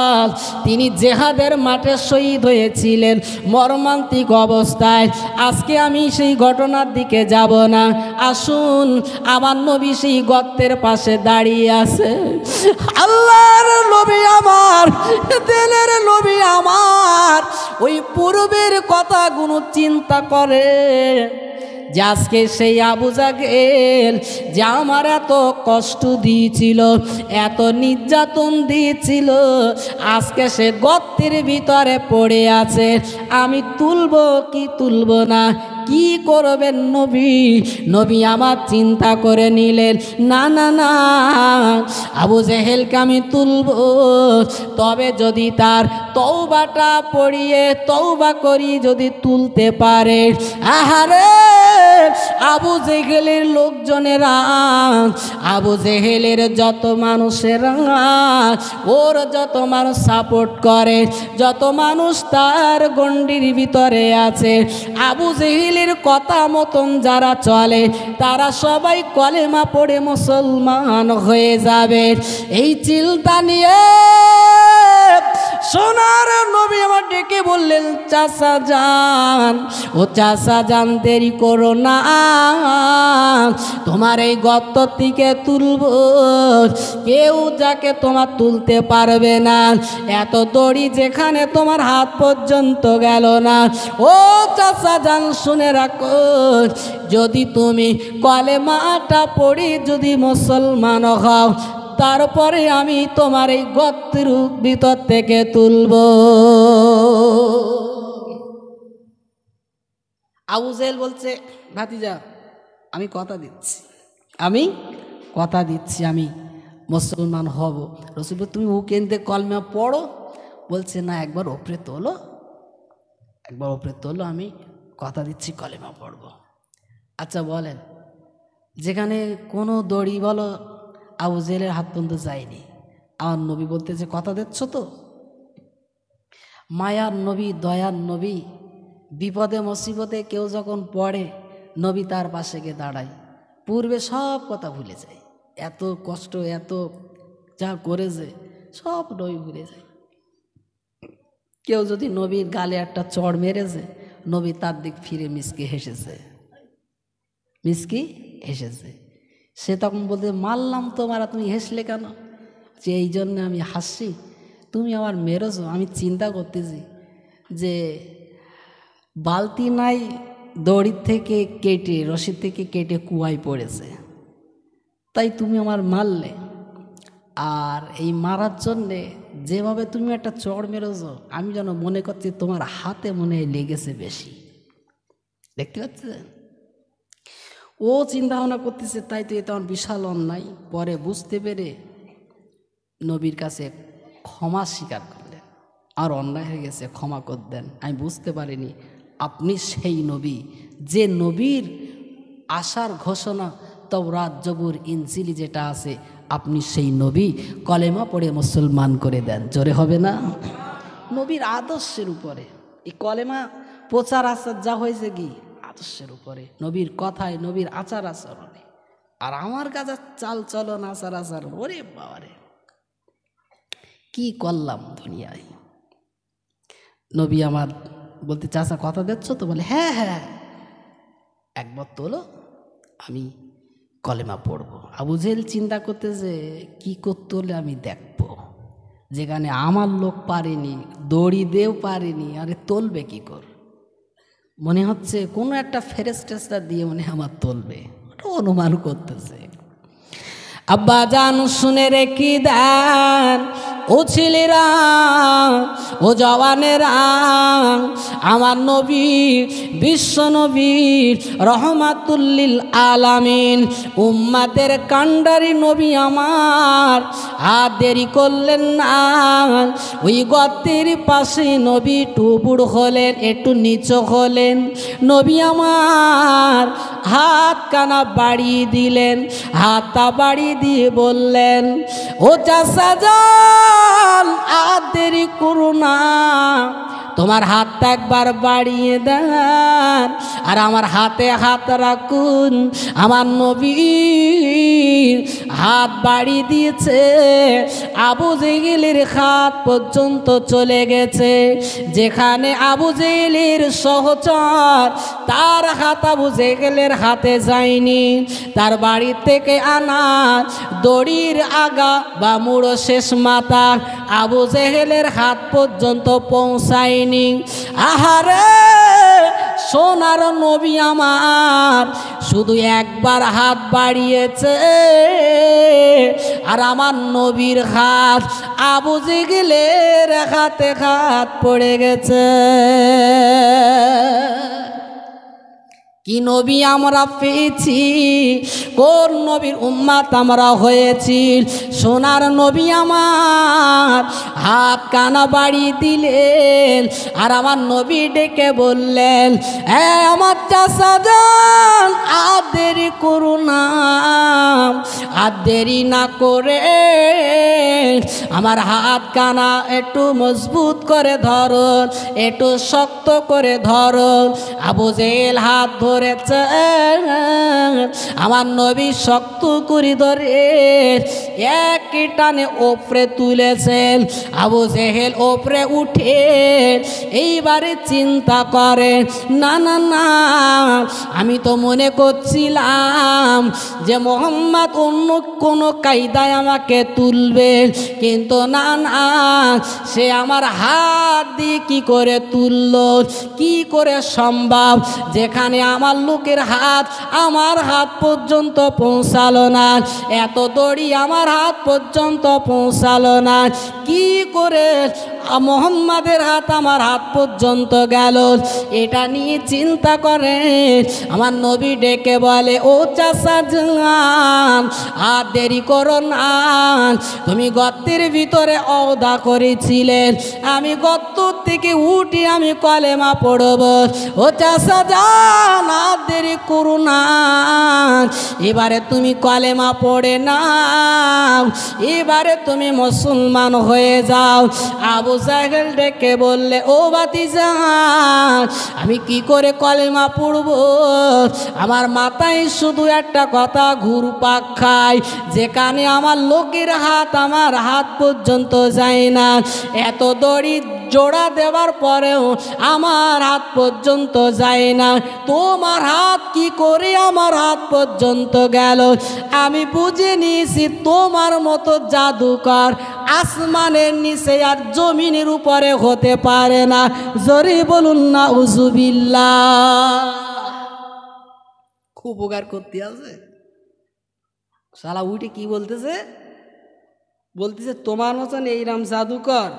তিনি জেহাদের মাঠে শহীদ হয়েছিলেন মর্মান্তিক অবস্থায়। আজকে আমি সেই ঘটনার দিকে যাব না। আসুন, আমার নবী সেই গর্তের পাশে দাঁড়িয়ে আছে। আল্লাহর নবী আমার, দিলের নবী আমার ওই পূর্বের কথাগুলো চিন্তা করে যে আজকে সেই আবু জাহেল যে আমার এত কষ্ট দিয়েছিল, এত নির্যাতন দিয়েছিল, আজকে সে গর্তের ভিতরে পড়ে আছে। আমি তুলবো কি তুলবো না, কি করবেন নবী? নবী আমার চিন্তা করে নিলেন, না না না, আবু জেহেলকে আমি তুলব, তবে যদি তার তওবাটা পড়িয়ে তওবা করি যদি তুলতে পারে। আহারে আবু জেহেলের লোকজনেরা, আবু জেহেলের যত মানুষেরা, ওর যত মানুষ সাপোর্ট করে, যত মানুষ তার গণ্ডির ভিতরে আছে, আবু জেহেলের কথা মতন যারা চলে তারা সবাই কলেমা পড়ে মুসলমান হয়ে যাবে। এই চিন্তা নিয়ে সোনার নবী আমার ডেকে বললেন, চাচা যান, ও চাচা যান, দেরি করো না, তোমার এই গর্ত থেকে তুলব, কেউ যাকে তোমার তুলতে পারবে না। এত দড়ি যেখানে তোমার হাত পর্যন্ত গেল না। ও চাচা যান, শুনে রাখো, যদি তুমি কলেমাটা পড়ি যদি মুসলমান হও, তারপরে আমি তোমার এই গর্তের ভিতর থেকে তুলব। আবু জেহেল বলছে, ভাতিজা আমি কথা দিচ্ছি, আমি কথা দিচ্ছি, আমি মুসলমান হব। রসুল তুমি ও কেন্দ্রে কলমা পড়ো। বলছে না, একবার ওপরে তোলো, একবার ওপরে তোলো, আমি কথা দিচ্ছি কলেমা পড়ব। আচ্ছা বলেন, যেখানে কোনো দড়ি বলো আবু জেহেলের হাত পর্যন্ত যায়নি, আমার নবী বলতেছে কথা দিচ্ছ তো? মায়ার নবী, দয়ার নবী, বিপদে মুসিবতে কেউ যখন পড়ে নবী তার পাশে গিয়ে দাঁড়ায়, পূর্বে সব কথা ভুলে যায়। এত কষ্ট, এত যা করেছে সব নবী ভুলে যায়। কেউ যদি নবীর গালে একটা চড় মেরেছে, নবী তার দিক ফিরে মিসকে হেসেছে, মিসকি হেসেছে। সে তখন বলতে, মারলাম তোমারা, তুমি হেসলে কেন? যে এই জন্য আমি হাসছি, তুমি আমার মেরেছ। আমি চিন্তা করতেছি যে বালতি নাই, দড়ির থেকে কেটে, রশি থেকে কেটে কুয়ায় পড়েছে, তাই তুমি আমার মারলে। আর এই মারার জন্যে যেভাবে তুমি একটা চড় মেরেছ, আমি যেন মনে করছি তোমার হাতে মনে লেগেছে বেশি। দেখতে পাচ্ছেন? ও চিন্তা ভাবনা করতেছে, তাই তো এটা আমার বিশাল অন্যায়। পরে বুঝতে পেরে নবীর কাছে ক্ষমা স্বীকার করলেন, আর অন্যায় হয়ে গেছে, ক্ষমা করে দেন, আমি বুঝতে পারিনি। আপনি সেই নবী যে নবীর আসার ঘোষণা তাওরাত, জবুর, ইনজিল যেটা আছে, আপনি সেই নবী, কলেমা পড়ে মুসলমান করে দেন। জোরে হবে না? নবীর আদর্শের উপরে এই কলেমা প্রচার আচার যা হয়েছে কি আদর্শের উপরে, নবীর কথায়, নবীর আচার আচরণে। আর আমার কাছে চাল চলন, আচার আচরণ, ওরে বাবারে কি করলাম দুনিয়ায়। নবী আমার বলতে, চাচা কথা দিচ্ছ তো? বলে হ্যাঁ হ্যাঁ, একবার তোলো, আমি কলেমা পড়বো। আবু জেহেল চিন্তা করতেছে কি করতে হলে আমি দেখবো, যেখানে আমার লোক পারেনি, দড়ি দেও পারেনি, আরে তোলবে কি কর? মনে হচ্ছে কোনো একটা ফেরেস্টেস্টা দিয়ে মনে আমার তোলবে, অনুমান করতেছে। আব্বা জান শুনে রেখে দেন, ও ছেলেরা, ও জওয়ানেরা, আমার নবী, বিশ্ব নবী, রহমাতুল্লিল আলামিন, উম্মাতের কান্ডারি নবী আমার, আর দেরি করলেন না। ওই গর্তের পাশে নবী টুবুড় হলেন, একটু নিচু হলেন। নবী আমার হাত কানা বাড়িয়ে দিলেন, হাতটা বাড়িয়ে দিয়ে বললেন, ও চাচা যান, আর দেরি করো না, তোমার হাতটা একবার বাড়িয়ে দেন আর আমার হাতে হাত রাখুন। আমার নবীর হাত বাড়িয়ে দিয়েছে, আবু জেহেলের হাত পর্যন্ত চলে গেছে। যেখানে আবু জেহেলের সহচর, তার হাত আবু জেহেলের হাতে যায়নি। তার বাড়ি থেকে আনা দড়ির আগা বা মুড়ো শেষ মাথা আবু জেহেলের হাত পর্যন্ত পৌঁছায়নি। আহারে সোনার নবী আমার শুধু একবার হাত বাড়িয়েছে আর আমার নবীর হাত আবু জেহেলের হাতে হাত পড়ে গেছে। কি নবী আমরা পেয়েছি, কোন নবীর উম্মত আমরা হয়েছি। সোনার নবী আমার হাত কানা বাড়ি দিলেন আর আমার নবী ডেকে বললেন, আমার চাচা যান, আর দেরি করো না, আর দেরি না করে আমার হাত কানা একটু মজবুত করে ধরো, একটু শক্ত করে ধরো। আবু জেহেল হাত ধরেছে, আমার নবী শক্ত করে ধরে এক টানে ওপরে তুলেছেন। আবু জেহেল ওপরে উঠে এইবারে চিন্তা করে, না না না, আমি তো মনে করছিলাম যে মোহাম্মদ অন্য কোনো কায়দায় আমাকে তুলবে, কিন্তু না না, সে আমার হাত দিয়ে কি করে তুললো, কি করে সম্ভব, যেখানে আমার লোকের হাত আমার হাত পর্যন্ত পৌঁছালো না, এত দড়ি আমার হাত পর্যন্ত পৌঁছালো না, কি করে মোহাম্মদের হাত আমার হাত পর্যন্ত গেল। এটা নিয়ে চিন্তা করে আমার নবী ডেকে বলে, ও চাচা জান, আর দেরি করো না, তুমি গর্তের ভিতরে ওয়াদা করেছিলেন আমি গর্ত থেকে উঠে আমি কলেমা পড়ব। ও চাচা জান, আর দেরি করো না, এবারে তুমি কলেমা পড়ে নাও, এবারে তুমি মুসলমান হয়ে যাও। আবু জেহেল ডেকে বললে, ও ভাতিজা, আমি কি করে কলেমা পড়ব, আমার মাথায় শুধু একটা কথা ঘুরপাক খায়, যেখানে আমার লোকের হাত আমার হাত পর্যন্ত যায় না, এত দড়ি জোড়া দেওয়ার পরেও আমার হাত পর্যন্ত যায় না, তোমার হাত কি করে আমার হাত পর্যন্ত গেল। আমি বুঝে নিয়েছি তোমার মতো জাদুকর আসমানের নিচে আর জমিনের উপরে হতে পারে না। জোরে বলুন না উজুবিল্লাহ। খুব উপকার করতে আছে শালা। উঠে কি বলতেছে, বলতেছে তোমার মতন এইরাম জাদুকর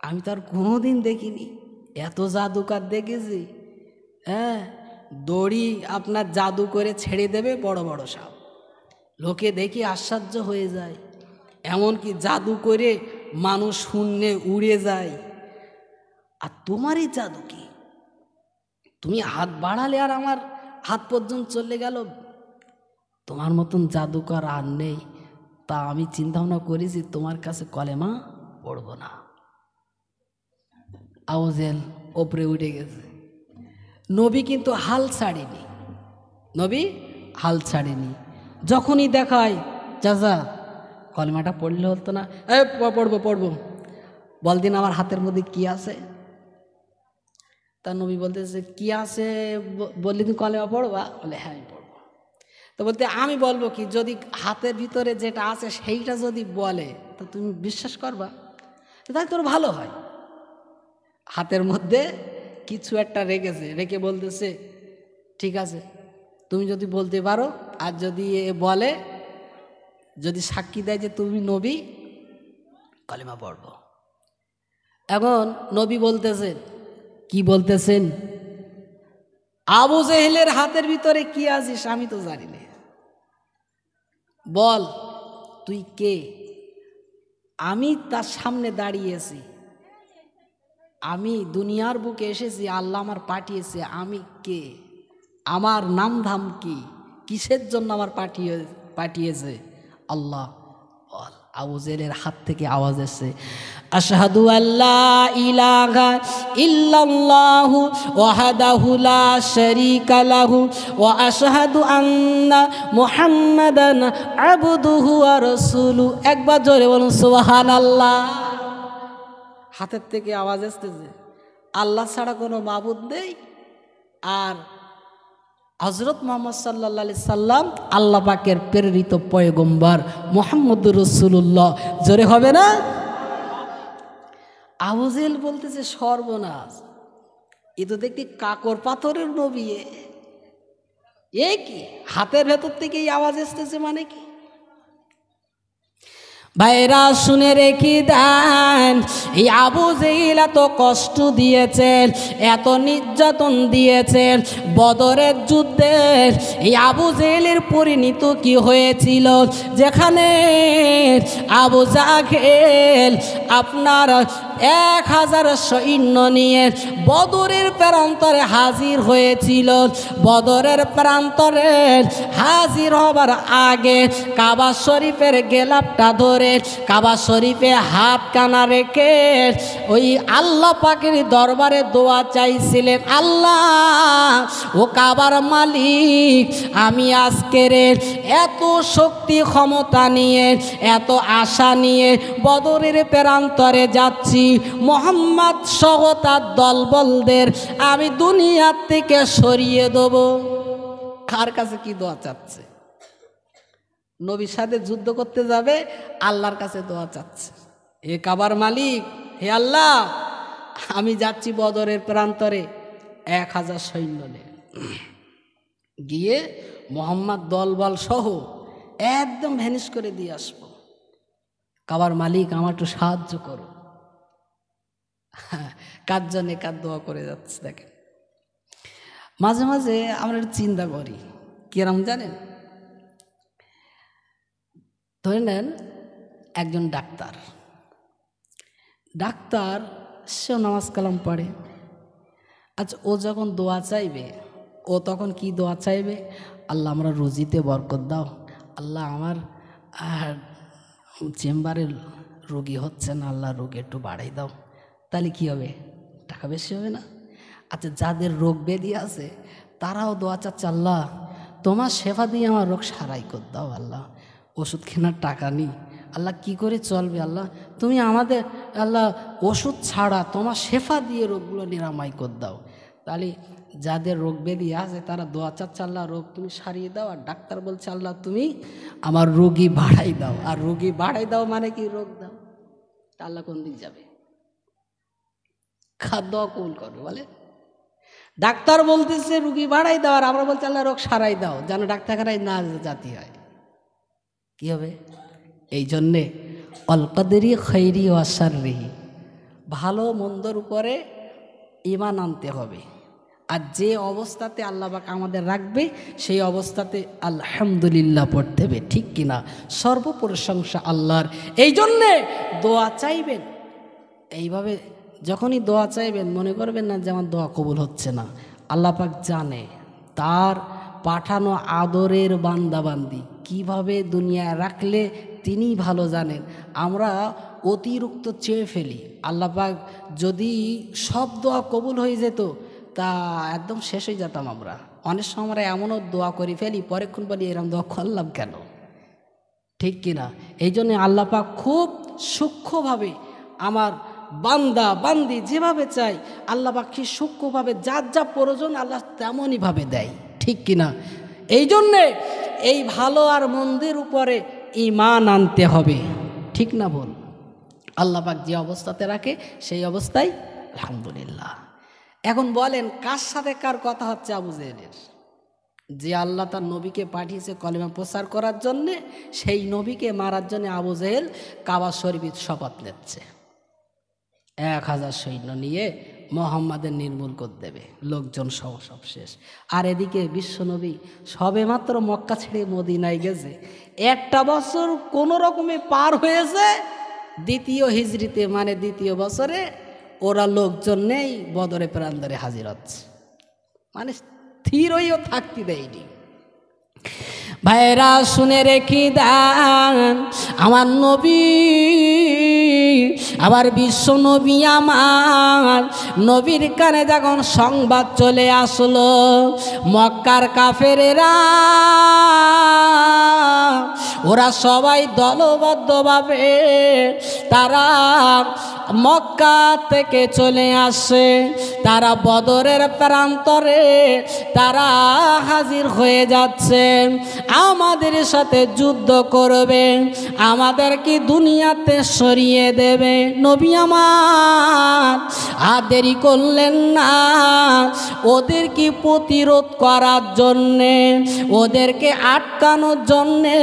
আমি তার কোনোদিন দেখিনি, এত জাদুকর দেখেছি। হ্যাঁ, দড়ি আপনার জাদু করে ছেড়ে দেবে বড় বড় সাপ, লোকে দেখি আশ্চর্য হয়ে যায়, এমনকি জাদু করে মানুষ শূন্যে উড়ে যায়। আর তোমারই জাদু কি, তুমি হাত বাড়ালে আর আমার হাত পর্যন্ত চলে গেল, তোমার মতন জাদুকর আর নেই। তা আমি চিন্তা ভাবনা করেছি তোমার কাছে কলেমা পড়ব না। আবু জেহেল ওপরে উঠে গেছে। নবী কিন্তু হাল ছাড়েনি, নবী হাল ছাড়েনি। যখনই দেখায়, চাচা কলেমাটা পড়লে হতো না, পড়বো পড়বো, বলদিন আমার হাতের মধ্যে কি আছে। তা নবী বলতেছে, কি আছে বললি তুমি কলেমা পড়বা? বলে হ্যাঁ আমি পড়বো। তো বলতে আমি বলবো কি, যদি হাতের ভিতরে যেটা আছে সেইটা যদি বলে তো তুমি বিশ্বাস করবা, তাই তোর ভালো হয়। হাতের মধ্যে কিছু একটা রেখেছে, রেখে বলতেছে ঠিক আছে তুমি যদি বলতে পারো, আর যদি বলে, যদি সাক্ষী দেয় যে তুমি নবী, কলেমা পড়ব। এখন নবী বলতেছেন, কি বলতেছেন, আবু জেহেলের হাতের ভিতরে কি আছিস আমি তো জানি না, বল তুই কে। আমি তার সামনে দাঁড়িয়েছি, আমি দুনিয়ার বুকে এসেছি, আল্লাহ আমার পাঠিয়েছে, আমি কে, আমার নাম ধাম কি, কিসের জন্য আমার পাঠিয়েছে আল্লাহ, বল। আবু জেহেলের হাত থেকে আওয়াজ এসেছে, আশহাদু আল্লা ইলাহা ইল্লাল্লাহু ওয়াহদাহু লা শারীকা লাহু ওয়া আশহাদু আন্না মুহাম্মাদান আবদুহু ওয়া রাসূলুহু। একবার জোরে বলুন সুবহানাল্লাহ। হাতের থেকে আওয়াজ আসতেছে, আল্লাহ ছাড়া কোনো মাবুদ নেই, আর হযরত মুহাম্মদ সাল্লাল্লাহু আলাইহি সাল্লাম আল্লাহ পাকের প্রেরিত পয়গম্বর মুহাম্মদুর রাসূলুল্লাহ। জোরে হবে না? আবু জেহেল বলতেছে, সর্বনাশ, এ তো দেখি কাকর পাথরের নবী। এ কি হাতের ভেতর থেকে এই আওয়াজ আসতেছে, মানে কি? ভাইরা শুনে রেখে দেন, এই আবু জেহেল এত কষ্ট দিয়েছেন, এত নির্যাতন দিয়েছেন। বদরের যুদ্ধে এই আবু জেহেলের পরিণত কি হয়েছিল, যেখানে আবু জাহেল আপনার 1000 সৈন্য নিয়ে বদরের প্রান্তরে হাজির হয়েছিল। বদরের প্রান্তরে হাজির হবার আগে কাবা শরীফের গেলাপটা ধরে কাবা শরীফে হাত কানা রেখে ওই আল্লাহ পাকের দরবারে দোয়া চাইছিলেন, আল্লাহ ও কাবার মালিক, আমি আজকের এত শক্তি ক্ষমতা নিয়ে, এত আশা নিয়ে বদরের প্রান্তরে যাচ্ছি, মুহাম্মদ সহ তার দলবলদের আমি দুনিয়ার থেকে সরিয়ে দেব। কার কাছে কি দোয়া চাচ্ছে? নবীর সাথে যুদ্ধ করতে যাবে, আল্লাহর কাছে দোয়া চাচ্ছে, হে কাবার মালিক, হে আল্লাহ, আমি যাচ্ছি বদরের প্রান্তরে 1000 সৈন্য নিয়ে, গিয়ে মুহাম্মদ দলবল সহ একদম ভ্যানিশ করে দিয়ে আসবো। কাবার মালিক, আমার একটু সাহায্য করো। কার জন্যে কার দোয়া করে যাচ্ছে। দেখেন, মাঝে মাঝে আমরা একটু চিন্তা করি, কিরম জানেন? ধরে নেন একজন ডাক্তার, সেও নামাজ কালাম পড়ে। আচ্ছা, ও যখন দোয়া চাইবে, ও তখন কি দোয়া চাইবে? আল্লাহ আমরা রুজিতে বরকত দাও, আল্লাহ আমার চেম্বারে রোগী হচ্ছে না, আল্লাহ রোগ একটু বাড়াই দাও। তাহলে কি হবে? টাকা বেশি হবে না? আচ্ছা, যাদের রোগ ব্যাধি আছে তারাও দোয়া চাচ্ছে, আল্লাহ তোমার সেবা দিয়ে আমার রোগ সারাই কর দাও, আল্লাহ ওষুধ কেনার টাকা নেই, আল্লাহ কি করে চলবে, আল্লাহ তুমি আমাদের আল্লাহ ওষুধ ছাড়া তোমার শেফা দিয়ে রোগগুলো নিরাময় কর দাও। তাহলে যাদের রোগ ব্যাধি আছে তারা দোয়া চাচ্ছে, আল্লাহ রোগ তুমি সারিয়ে দাও, আর ডাক্তার বলছে, আল্লাহ তুমি আমার রোগী বাড়াই দাও। আর রোগী বাড়াই দাও মানে কি? রোগ দাও। আল্লাহ কোন দিক যাবে? খাদ্য কবুল করবে বলে? ডাক্তার বলতেছে রুগী বাড়াই দাও, আর আমরা বলছি আল্লাহ রোগ সারাই দাও, যেন ডাক্তারখানায় না জাতি হয়। কি হবে? এই জন্যে অলকাদেরই খৈরি ও শাররিহি, ভালো মন্দর উপরে ঈমান আনতে হবে। আর যে অবস্থাতে আল্লাহ পাক আমাদের রাখবে সেই অবস্থাতে আলহামদুলিল্লাহ পড়তে হবে, ঠিক কিনা? সর্বপ্রশংসা আল্লাহর। এই জন্যে দোয়া চাইবেন, এইভাবে যখনই দোয়া চাইবেন মনে করবেন না যে আমার দোয়া কবুল হচ্ছে না। আল্লাহ পাক জানে তার পাঠানো আদরের বান্দাবান্দি কিভাবে দুনিয়ায় রাখলে তিনি ভালো জানেন। আমরা অতিরিক্ত চেয়ে ফেলি। আল্লাহ পাক যদি সব দোয়া কবুল হয়ে যেত তা একদম শেষ হয়ে যেতাম আমরা। অনেক সময় আমরা এমনও দোয়া করে ফেলি, পরেক্ষণ বলি এরকম দোয়া করলাম কেন, ঠিক কিনা? এই জন্যে আল্লাহ পাক খুব সূক্ষ্মভাবে আমার বান্দা বান্দি যেভাবে চাই আল্লাহ পাক কি সূক্ষ্মভাবে যার যা প্রয়োজন আল্লাহ তেমনইভাবে দেয়, ঠিক কিনা? এই জন্যে এই ভালো আর মন্দের উপরে ঈমান আনতে হবে, ঠিক না বল? আল্লাহ পাক যে অবস্থাতে রাখে সেই অবস্থায় আলহামদুলিল্লাহ। এখন বলেন কার সাথে কার কথা হচ্ছে? আবু জেহেলের। যে আল্লাহ তার নবীকে পাঠিয়েছে কলেমা প্রচার করার জন্যে, সেই নবীকে মারার জন্য আবু জেহেল কাবা শরীফের শপথ নিচ্ছে, 1000 সৈন্য নিয়ে মোহাম্মদের নির্মূল করে দেবে, লোকজন সব শেষ। আর এদিকে বিশ্বনবী সবে মাত্র মক্কা ছেড়ে মদিনায় গেছে, একটা বছর কোনো রকমে পার হয়েছে, দ্বিতীয় হিজরিতে মানে দ্বিতীয় বছরে ওরা লোকজন নেই, বদরে প্রান্তরে হাজির হচ্ছে, মানে স্থির হয়েও থাকতে দেয়নি। ভাইরা শুনে রেখে দেন, আমার নবী, আবার বিশ্ব নবী আমার নবীর কানে যখন সংবাদ চলে আসলো, মক্কার কাফেরেরা ওরা সবাই দলবদ্ধভাবে তারা মক্কা থেকে চলে আসে, তারা বদরের প্রান্তরে তারা হাজির হয়ে যাচ্ছে, আমাদের সাথে যুদ্ধ করবে, আমাদের কি দুনিয়াতে সরিয়ে দেবে। নবী আমার আর দেরি করলেন না, ওদের কি প্রতিরোধ করার জন্যে, ওদেরকে আটকানোর জন্যে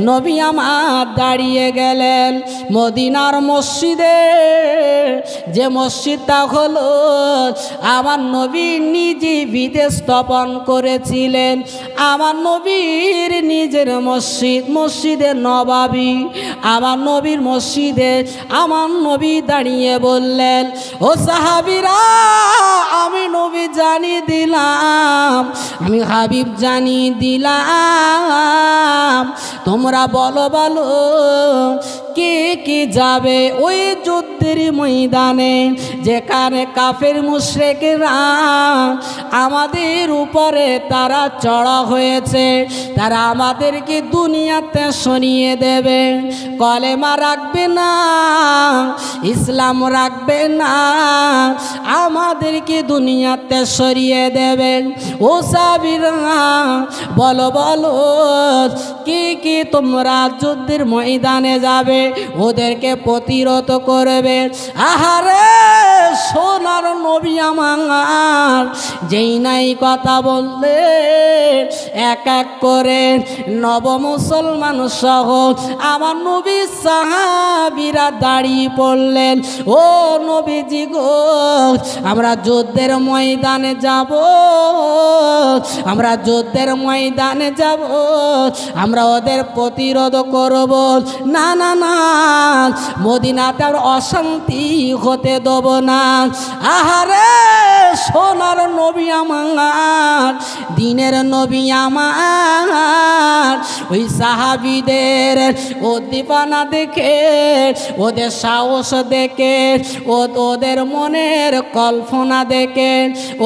নবী আমার দাঁড়িয়ে গেলেন মদিনার মসজিদে, যে মসজিদটা হলো আমার নবী নিজে বিদে স্থাপন করেছিলেন, আমার নবীর নিজের মসজিদ, মসজিদে নবাবী, আমার নবীর মসজিদে আমার নবী দাঁড়িয়ে বললেন, ও সাহাবীরা, আমি নবী জানিয়ে দিলাম, আমি হাবিব জানিয়ে দিলাম, তোমরা বলো বলো কে কে যাবে ওই যুদ্ধের ময়দানে, যেখানে কাফের মুশরিকরা আমাদের উপরে তারা চড়া হয়েছে, তারা আমাদেরকে দুনিয়াতে সরিয়ে দেবে, কলেমা রাখবে না, ইসলাম রাখবে না, আমাদেরকে দুনিয়াতে সরিয়ে দেবে। ও সাহাবীরা বলো বলো কি কি তোমরা যুদ্ধের ময়দানে যাবে, ওদেরকে প্রতিরোধ করবে। আহারে সোনার নবী আমার যেই নাই কথা বললে, এক এক করে নব মুসলমান সহ আমার নবী সাহাবীরা দাঁড়িয়ে পড়লেন, ও নবীজি গো, আমরা যুদ্ধের ময়দানে যাব, আমরা যুদ্ধের ময়দানে যাব, আমরা ওদের প্রতিরোধ করব না, না না, মদিনাতে আর অশান্তি হতে দেব না। আহারে সোনার নবী আমার, দিনের নবী আমার, ওই সাহাবীদের উদ্দীপনা দেখে, ওদের সাহস দেখে, ওদের মনের কল্পনা দেখে,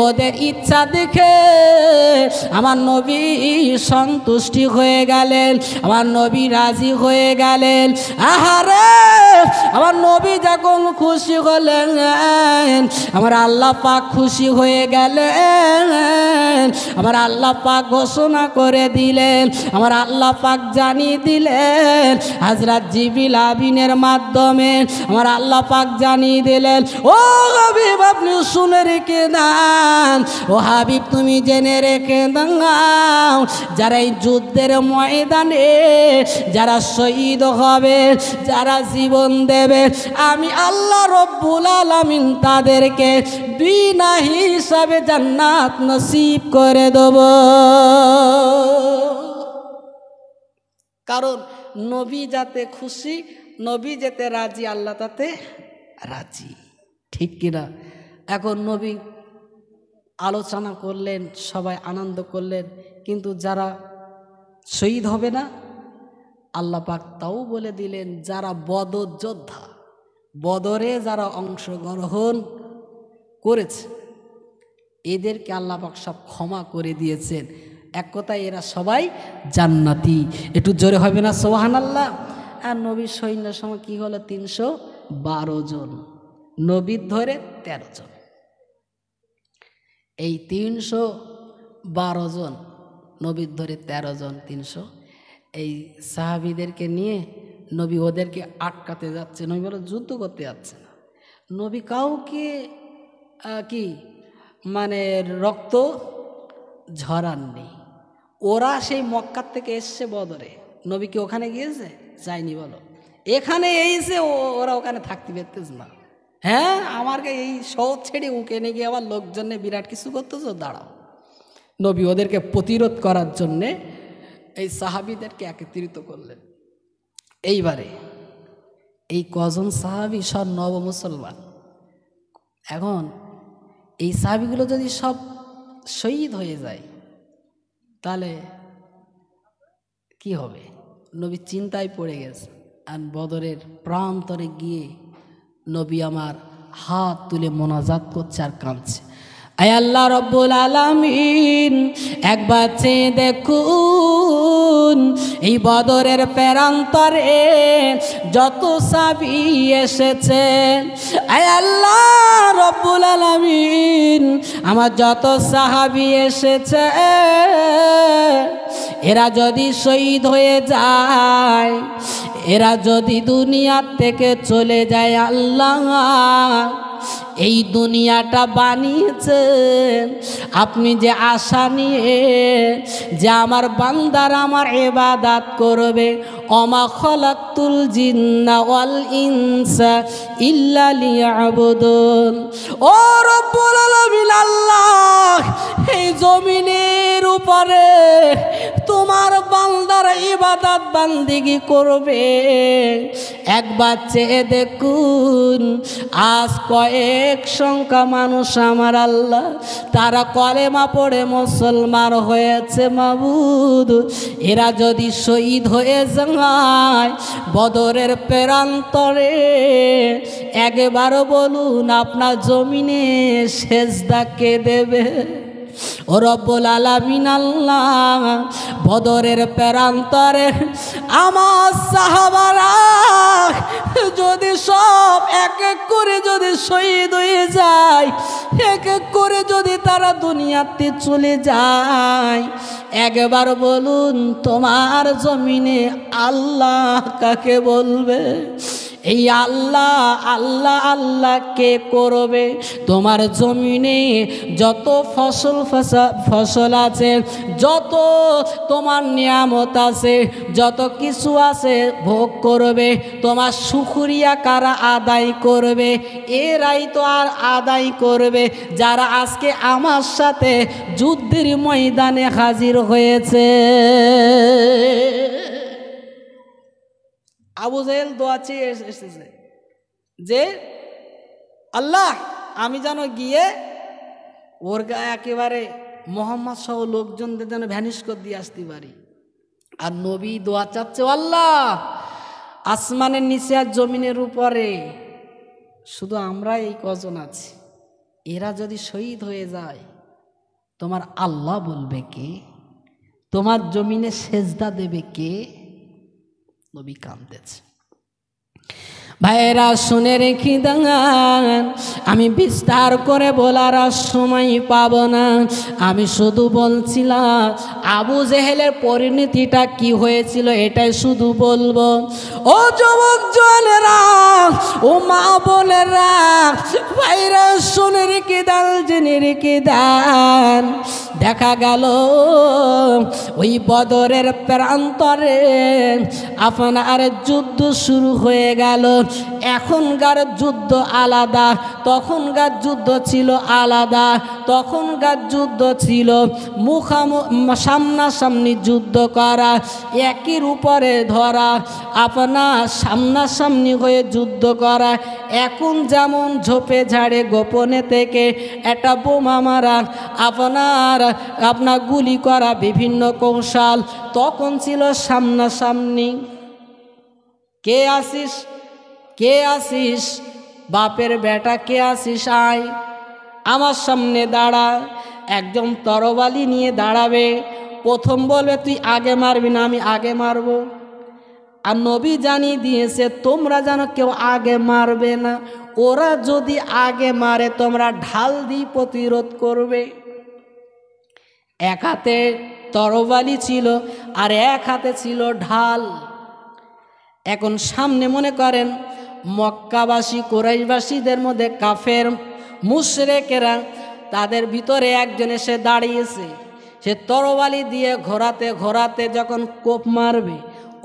ওদের ইচ্ছা দেখে আমার নবী সন্তুষ্টি হয়ে গেলেন, আমার নবী রাজি হয়ে গেলেন। আহারে আমার নবী যখন খুশি হলেন, আমার আল্লাহ পাক খুশি হয়ে গেলেন, আমার আল্লাহ পাক ঘোষণা করে দিলেন, আমার আল্লাহ পাক জানিয়ে দিলেন হযরত জিবরিল আমিনের মাধ্যমে, আমার আল্লাহ পাক জানিয়ে দিলেন, ও হাবিব আপনি শুনে রেখে দেন, ও হাবিব তুমি জেনে রেখে দাও, যারা এই যুদ্ধের ময়দানে যারা শহীদ হবে, যারা জীবন দেবে, আমি আল্লাহ রব্বুল আলামিন তাদেরকে বিনা হিসাবে জান্নাত নসিব করে দেব। কারণ নবী যাতে খুশি, নবী যেতে রাজি, আল্লাহ তাতে রাজি, ঠিক কিনা? এখন নবী আলোচনা করলেন, সবাই আনন্দ করলেন, কিন্তু যারা শহীদ হবে না, আল্লাহ পাক তাও বলে দিলেন, যারা বদর যোদ্ধা, বদরে যারা অংশগ্রহণ করেছে, এদেরকে আল্লাহ পাক সব ক্ষমা করে দিয়েছেন। এক কথায় এরা সবাই জান্নাতি। একটু জোরে হবে না সুবহানাল্লাহ? আর নবীর সৈন্য সময় কি হলো? 312 জন, নবীর ধরে 13 জন। এই 312 জন, নবীর ধরে 13 জন, 300, এই সাহাবীদেরকে নিয়ে নবী ওদেরকে আটকাতে যাচ্ছে। নবী বলে যুদ্ধ করতে যাচ্ছে না, নবী কাউকে কি মানে রক্ত ঝরাননি। ওরা সেই মক্কার থেকে এসছে বদরে, নবী কি ওখানে গিয়েছে? যায়নি। বলো, এখানে এসে ওরা ওখানে থাকতে পারতেছ না। হ্যাঁ, আমাকে এই শহর ছেড়ে ওখানে গিয়ে আবার লোকজনে বিরাট কিছু করতেছো, দাঁড়াও। নবী ওদেরকে প্রতিরোধ করার জন্যে এই সাহাবীদেরকে একত্রিত করলেন। এইবারে এই কজন সাহাবী সব নব মুসলমান। এখন এই সাহাবীগুলো যদি সব শহীদ হয়ে যায়, তাহলে কি হবে? নবী চিন্তায় পড়ে গেছে। আর বদরের প্রান্তরে গিয়ে নবী আমার হাত তুলে মোনাজাত করছে আর কাঁদছে, আয় আল্লাহ রব্বুল আলামিন, একবার চেয়ে দেখুন এই বদরের প্রান্তরে যত সাহাবী এসেছে, আয় আল্লাহ রব্বুল আলামিন, আমার যত সাহাবী এসেছে এরা যদি শহীদ হয়ে যায়, এরা যদি দুনিয়া থেকে চলে যায়, আল্লাহ এই দুনিয়াটা বানিয়েছেন আপনি যে আশা নিয়ে যে আমার বান্দার আমার ইবাদত করবে, ওমা খালাকতুল জিন্না ওয়াল ইনসা ইল্লা লিয়াবুদুন। ও রব্বুল আলামিন আল্লাহ, এই জমিনের উপরে তোমার বান্দার ইবাদত বান্দিগি করবে, একবার চেয়ে দেখুন আজ কয়েক সংখ্যা মানুষ আমার আল্লাহ তারা কলেমা পড়ে মুসলমান হয়েছে মাবুদ, এরা যদি শহীদ হয়ে যায় বদরের প্রান্তরে, একবার বলুন আপনার জমিনে সেজদা কে দেবে? ও রব্বুল আলামিন আল্লাহ, বদরের প্রান্তরে আমার সাহাবারা যদি সব এক এক করে যদি শহীদ হয়ে যায়, এক এক করে যদি তারা দুনিয়াতে চলে যায়, একবার বলুন তোমার জমিনে আল্লাহ কাকে বলবে? এই আল্লাহ আল্লাহ আল্লাহ কে করবে? তোমার জমিনে যত ফসল আছে, যত তোমার নিয়ামত আছে, যত কিছু আছে ভোগ করবে, তোমার শুকরিয়া কারা আদায় করবে? এরাই তো আর আদায় করবে যারা আজকে আমার সাথে যুদ্ধের ময়দানে হাজির হয়েছে। আবু জেহেল দোয়া চেয়ে এসেছে যে আল্লাহ আমি যেন গিয়ে ওর গায়ে একেবারে মোহাম্মদ সহ লোকজনদের যেন ভ্যানিশ করে দিয়ে আসতে পারি। আর নবী দোয়া চাচ্ছে, আল্লাহ আসমানের নিচে আর জমিনের উপরে শুধু আমরা এই কজন আছি, এরা যদি শহীদ হয়ে যায় তোমার আল্লাহ বলবে কে? তোমার জমিনে সেজদা দেবে কে? নবী কাঁদতেছে। ভাইরা শুনে রেখে দেন, আমি বিস্তার করে বলার সময় পাব না, আমি শুধু বলছিলাম আবু জেহেলের পরিণতিটা কি হয়েছিল এটাই শুধু বলবো। ও যুবক জনেরা, ও মা বোনেরা, ভাইরা শুনে রেখে দেন, জেনে রেখে দেন, দেখা গেল ওই বদরের প্রান্তরে আপনার যুদ্ধ শুরু হয়ে গেল। এখনকার যুদ্ধ আলাদা, তখনকার যুদ্ধ ছিল আলাদা। তখনকার যুদ্ধ ছিল সামনাসামনি যুদ্ধ করা, একের উপরে ধরা, আপনার সামনাসামনি হয়ে যুদ্ধ করা। এখন যেমন ঝোপে ঝাড়ে গোপনে থেকে একটা বোমা মারা, আপনার গুলি করা, বিভিন্ন কৌশল। তখন ছিল সামনাসামনি। কে আসিস, কে আসিস, বাপের বেটা কে আসিস, আয় আমার সামনে দাঁড়া। একজন তরবারি নিয়ে দাঁড়াবে, প্রথম বলবে তুই আগে মারবি না, আমি আগে মারব। আর নবী জানিয়ে দিয়েছে তোমরা যেন কেউ আগে মারবে না, ওরা যদি আগে মারে তোমরা ঢাল দিয়ে প্রতিরোধ করবে। এক হাতে তরবারি ছিল আর এক হাতে ছিল ঢাল। এখন সামনে মনে করেন মক্কাবাসী কুরাইশবাসীদের মধ্যে কাফের মুশরিকেরা, তাদের ভিতরে একজন এসে দাঁড়িয়েছে। সে তরবারি দিয়ে ঘোরাতে ঘোরাতে যখন কোপ মারবে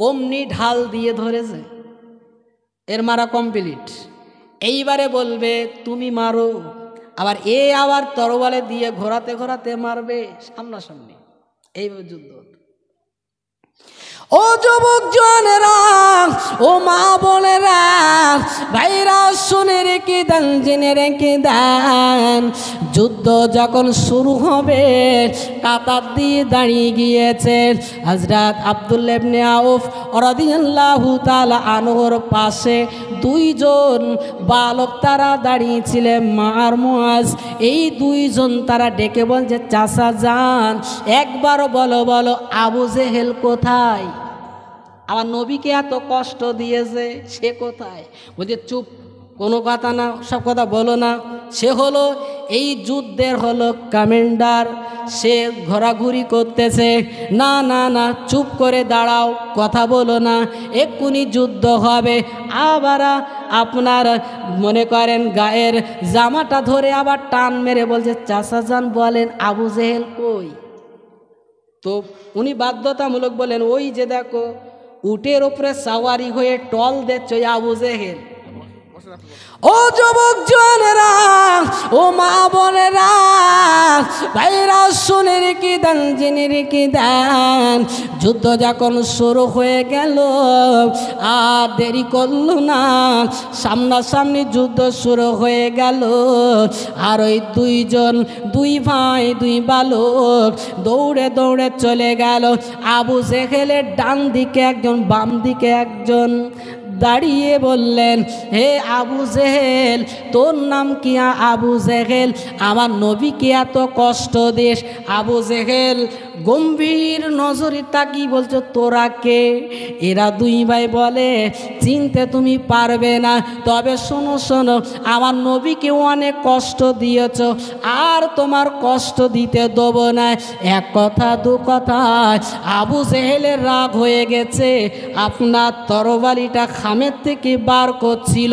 অমনি ঢাল দিয়ে ধরেছে, এর মারা কমপ্লিট। এইবারে বলবে তুমি মারো, আবার আবার তরবারি দিয়ে ঘোরাতে ঘোরাতে মারবে সামনাসামনি। এইভাবে যুদ্ধ। ও যুবক জনেরা, ও মা বোনেরা, ভাইরা শুনে রেখে দেন, জেনে রেখে দেন, যুদ্ধ যখন শুরু হবে কাতার দিয়ে দাঁড়িয়ে গিয়েছে হযরত আব্দুল্লাহ ইবনে আউফ রাদিয়াল্লাহু তাআলা আনহুর পাশে দুইজন বালক তারা দাঁড়িয়েছিলেন, মা আর মুআজ। এই দুইজন তারা ডেকে বলছে, চাচা যান, একবার বলো বলো আবু জেহেল কোথায়? আমার নবীকে এত কষ্ট দিয়েছে, সে কোথায়? বলছে চুপ, কোনো কথা না, সব কথা বলো না। সে হলো এই যুদ্ধের হলো কমান্ডার, সে ঘোরাঘুরি করতেছে। না না না, চুপ করে দাঁড়াও, কথা বলো না, এক্ষুনি যুদ্ধ হবে। আবার আপনার মনে করেন গায়ের জামাটা ধরে আবার টান মেরে বলছে, চাচা যান বলেন আবু জেহেল কই? তো উনি বাধ্যতামূলক বলেন, ওই যে দেখো উটের ওপরে সাওয়ারি হয়ে টল দিচ্ছে ওই আবু জেহেল। ও যুবক জনেরা, ও মা বোনেরা, ভাইরা শুনে রেখে দেন, জেনে রেখে দেন, যুদ্ধ যখন শুরু হয়ে গেল আর দেরি করলো না, সামনাসামনি যুদ্ধ শুরু হয়ে গেল। আর ওই দুইজন, দুই ভাই, দুই বালক দৌড়ে দৌড়ে চলে গেল। আবু জেহেলের ডান দিকে একজন, বাম দিকে একজন। দাঁড়িয়ে বললেন, হে আবু জেহেল, তোর নাম কি? আবু জেহেল, আমার নবীকে এত কষ্ট দিস। আবু জেহেল গম্ভীর নজরে তাকিয়ে বলছো, তোরা কে? এরা দুই ভাই বলে, চিনতে তুমি পারবে না, তবে শোনো শোনো, আমার নবীকে অনেক কষ্ট দিয়েছ, আর তোমার কষ্ট দিতে দেব না। এক কথা দু কথা, আবু জেহেলের রাগ হয়ে গেছে। আপনার তরবারিটা খামের থেকে বার করছিল,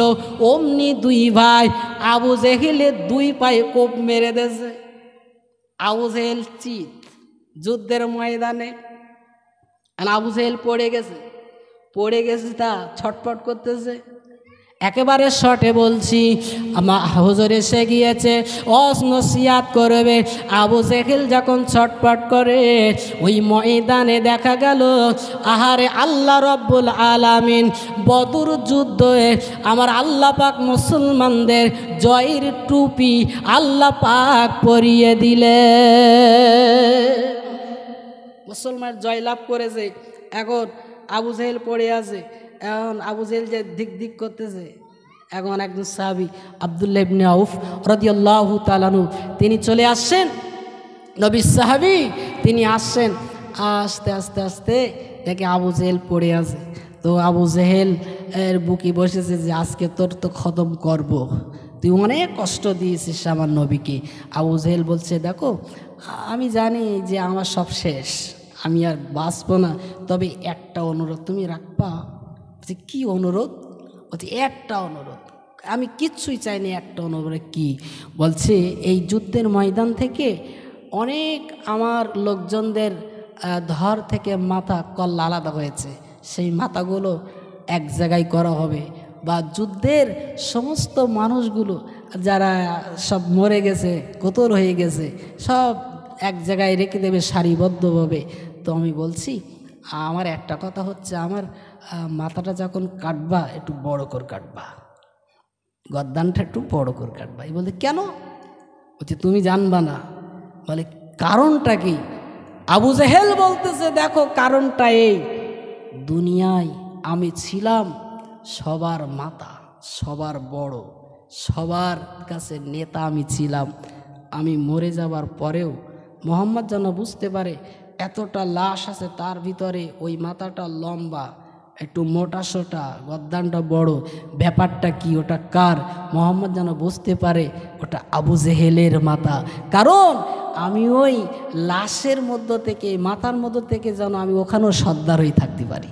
অমনি দুই ভাই আবু জেহেলের দুই পায়ে কোপ মেরে দিয়েছে। আবু জেহেল চিত যুদ্ধের ময়দানে, আর আবু জেহেল পড়ে গেছে, তা ছটফট করতেছে। একেবারে শর্টে বলছি, আমার হুজুর এসে গিয়েছে, নসিহত করবে। আবু জেহেল যখন ছটফট করে, ওই ময়দানে দেখা গেল, আহারে আল্লাহ রব্বুল আলামিন বদর যুদ্ধে আমার আল্লাহ পাক মুসলমানদের জয়ের টুপি আল্লাহ পাক পরিয়ে দিলে, মুসলমান জয়লাভ করেছে। এখন আবু জেহেল পড়ে আছে, এখন আবু জেহেল যে দিক দিক করতেছে, এখন একজন সাহাবী আব্দুল্লাহ ইবনে আউফ রাদিয়াল্লাহু তাআলা আনহু তিনি চলে আসছেন, নবীর সাহাবী, তিনি আসছেন। আস্তে আস্তে আস্তে দেখে আবু জেহেল পড়ে আছে। তো আবু জেহেল এর বুকে বসেছে যে আজকে তোর তো খতম করব, তুই অনেক কষ্ট দিয়েছিস আমার নবীকে। আবু জেহেল বলছে, দেখো আমি জানি যে আমার সব শেষ, আমি আর বাঁচবো না, তবে একটা অনুরোধ তুমি রাখবা। বলছে, কী অনুরোধ? বলছে, একটা অনুরোধ, আমি কিচ্ছুই চাইনি, একটা অনুরোধ। কি? বলছে, এই যুদ্ধের ময়দান থেকে অনেক আমার লোকজনদের ধর থেকে মাথা কল্লা আলাদা হয়েছে, সেই মাথাগুলো এক জায়গায় করা হবে, বা যুদ্ধের সমস্ত মানুষগুলো যারা সব মরে গেছে, কতল হয়ে গেছে, সব এক জায়গায় রেখে দেবে সারিবদ্ধভাবে। তো আমি বলছি, আমার একটা কথা হচ্ছে, আমার মাথাটা যখন কাটবা একটু বড় করে কাটবা, গর্দানটা একটু বড় করে কাটবা। এই বলতে, কেন? বলছে, তুমি জানবা না। বলে, কারণটা কি? আবু জেহেল বলতেছে, দেখো কারণটা এই, দুনিয়ায় আমি ছিলাম সবার মাথা, সবার বড়, সবার কাছে নেতা আমি ছিলাম। আমি মরে যাবার পরেও মোহাম্মদ যেন বুঝতে পারে এতটা লাশ আছে, তার ভিতরে ওই মাথাটা লম্বা, একটু মোটা সোটা, গর্দানটা বড়, ব্যাপারটা কি, ওটা কার? মোহাম্মদ যেন বুঝতে পারে ওটা আবু জেহেলের মাথা। কারণ আমি ওই লাশের মধ্য থেকে, মাথার মধ্য থেকে যেন আমি ওখানেও সর্দার হয়ে থাকতে পারি।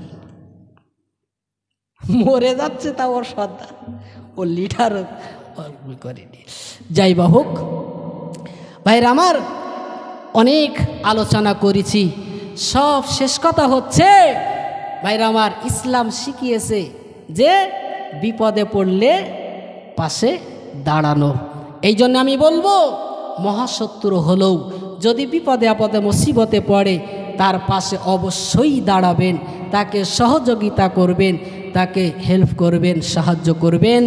মরে যাচ্ছে তা ওর সর্দার, ও লিডার করেনি। যাই বা হোক, ভাইরা আমার, অনেক আলোচনা করেছি, সব শেষ কথা হচ্ছে, ভাইরা আমার, ইসলাম শিখিয়েছে যে বিপদে পড়লে পাশে দাঁড়ানো। এই জন্য আমি বলবো, মহাশত্রু হলেও যদি বিপদে আপদে মুসিবতে পড়ে, তার পাশে অবশ্যই দাঁড়াবেন, তাকে সহযোগিতা করবেন, তাকে হেল্প করবেন, সাহায্য করবেন।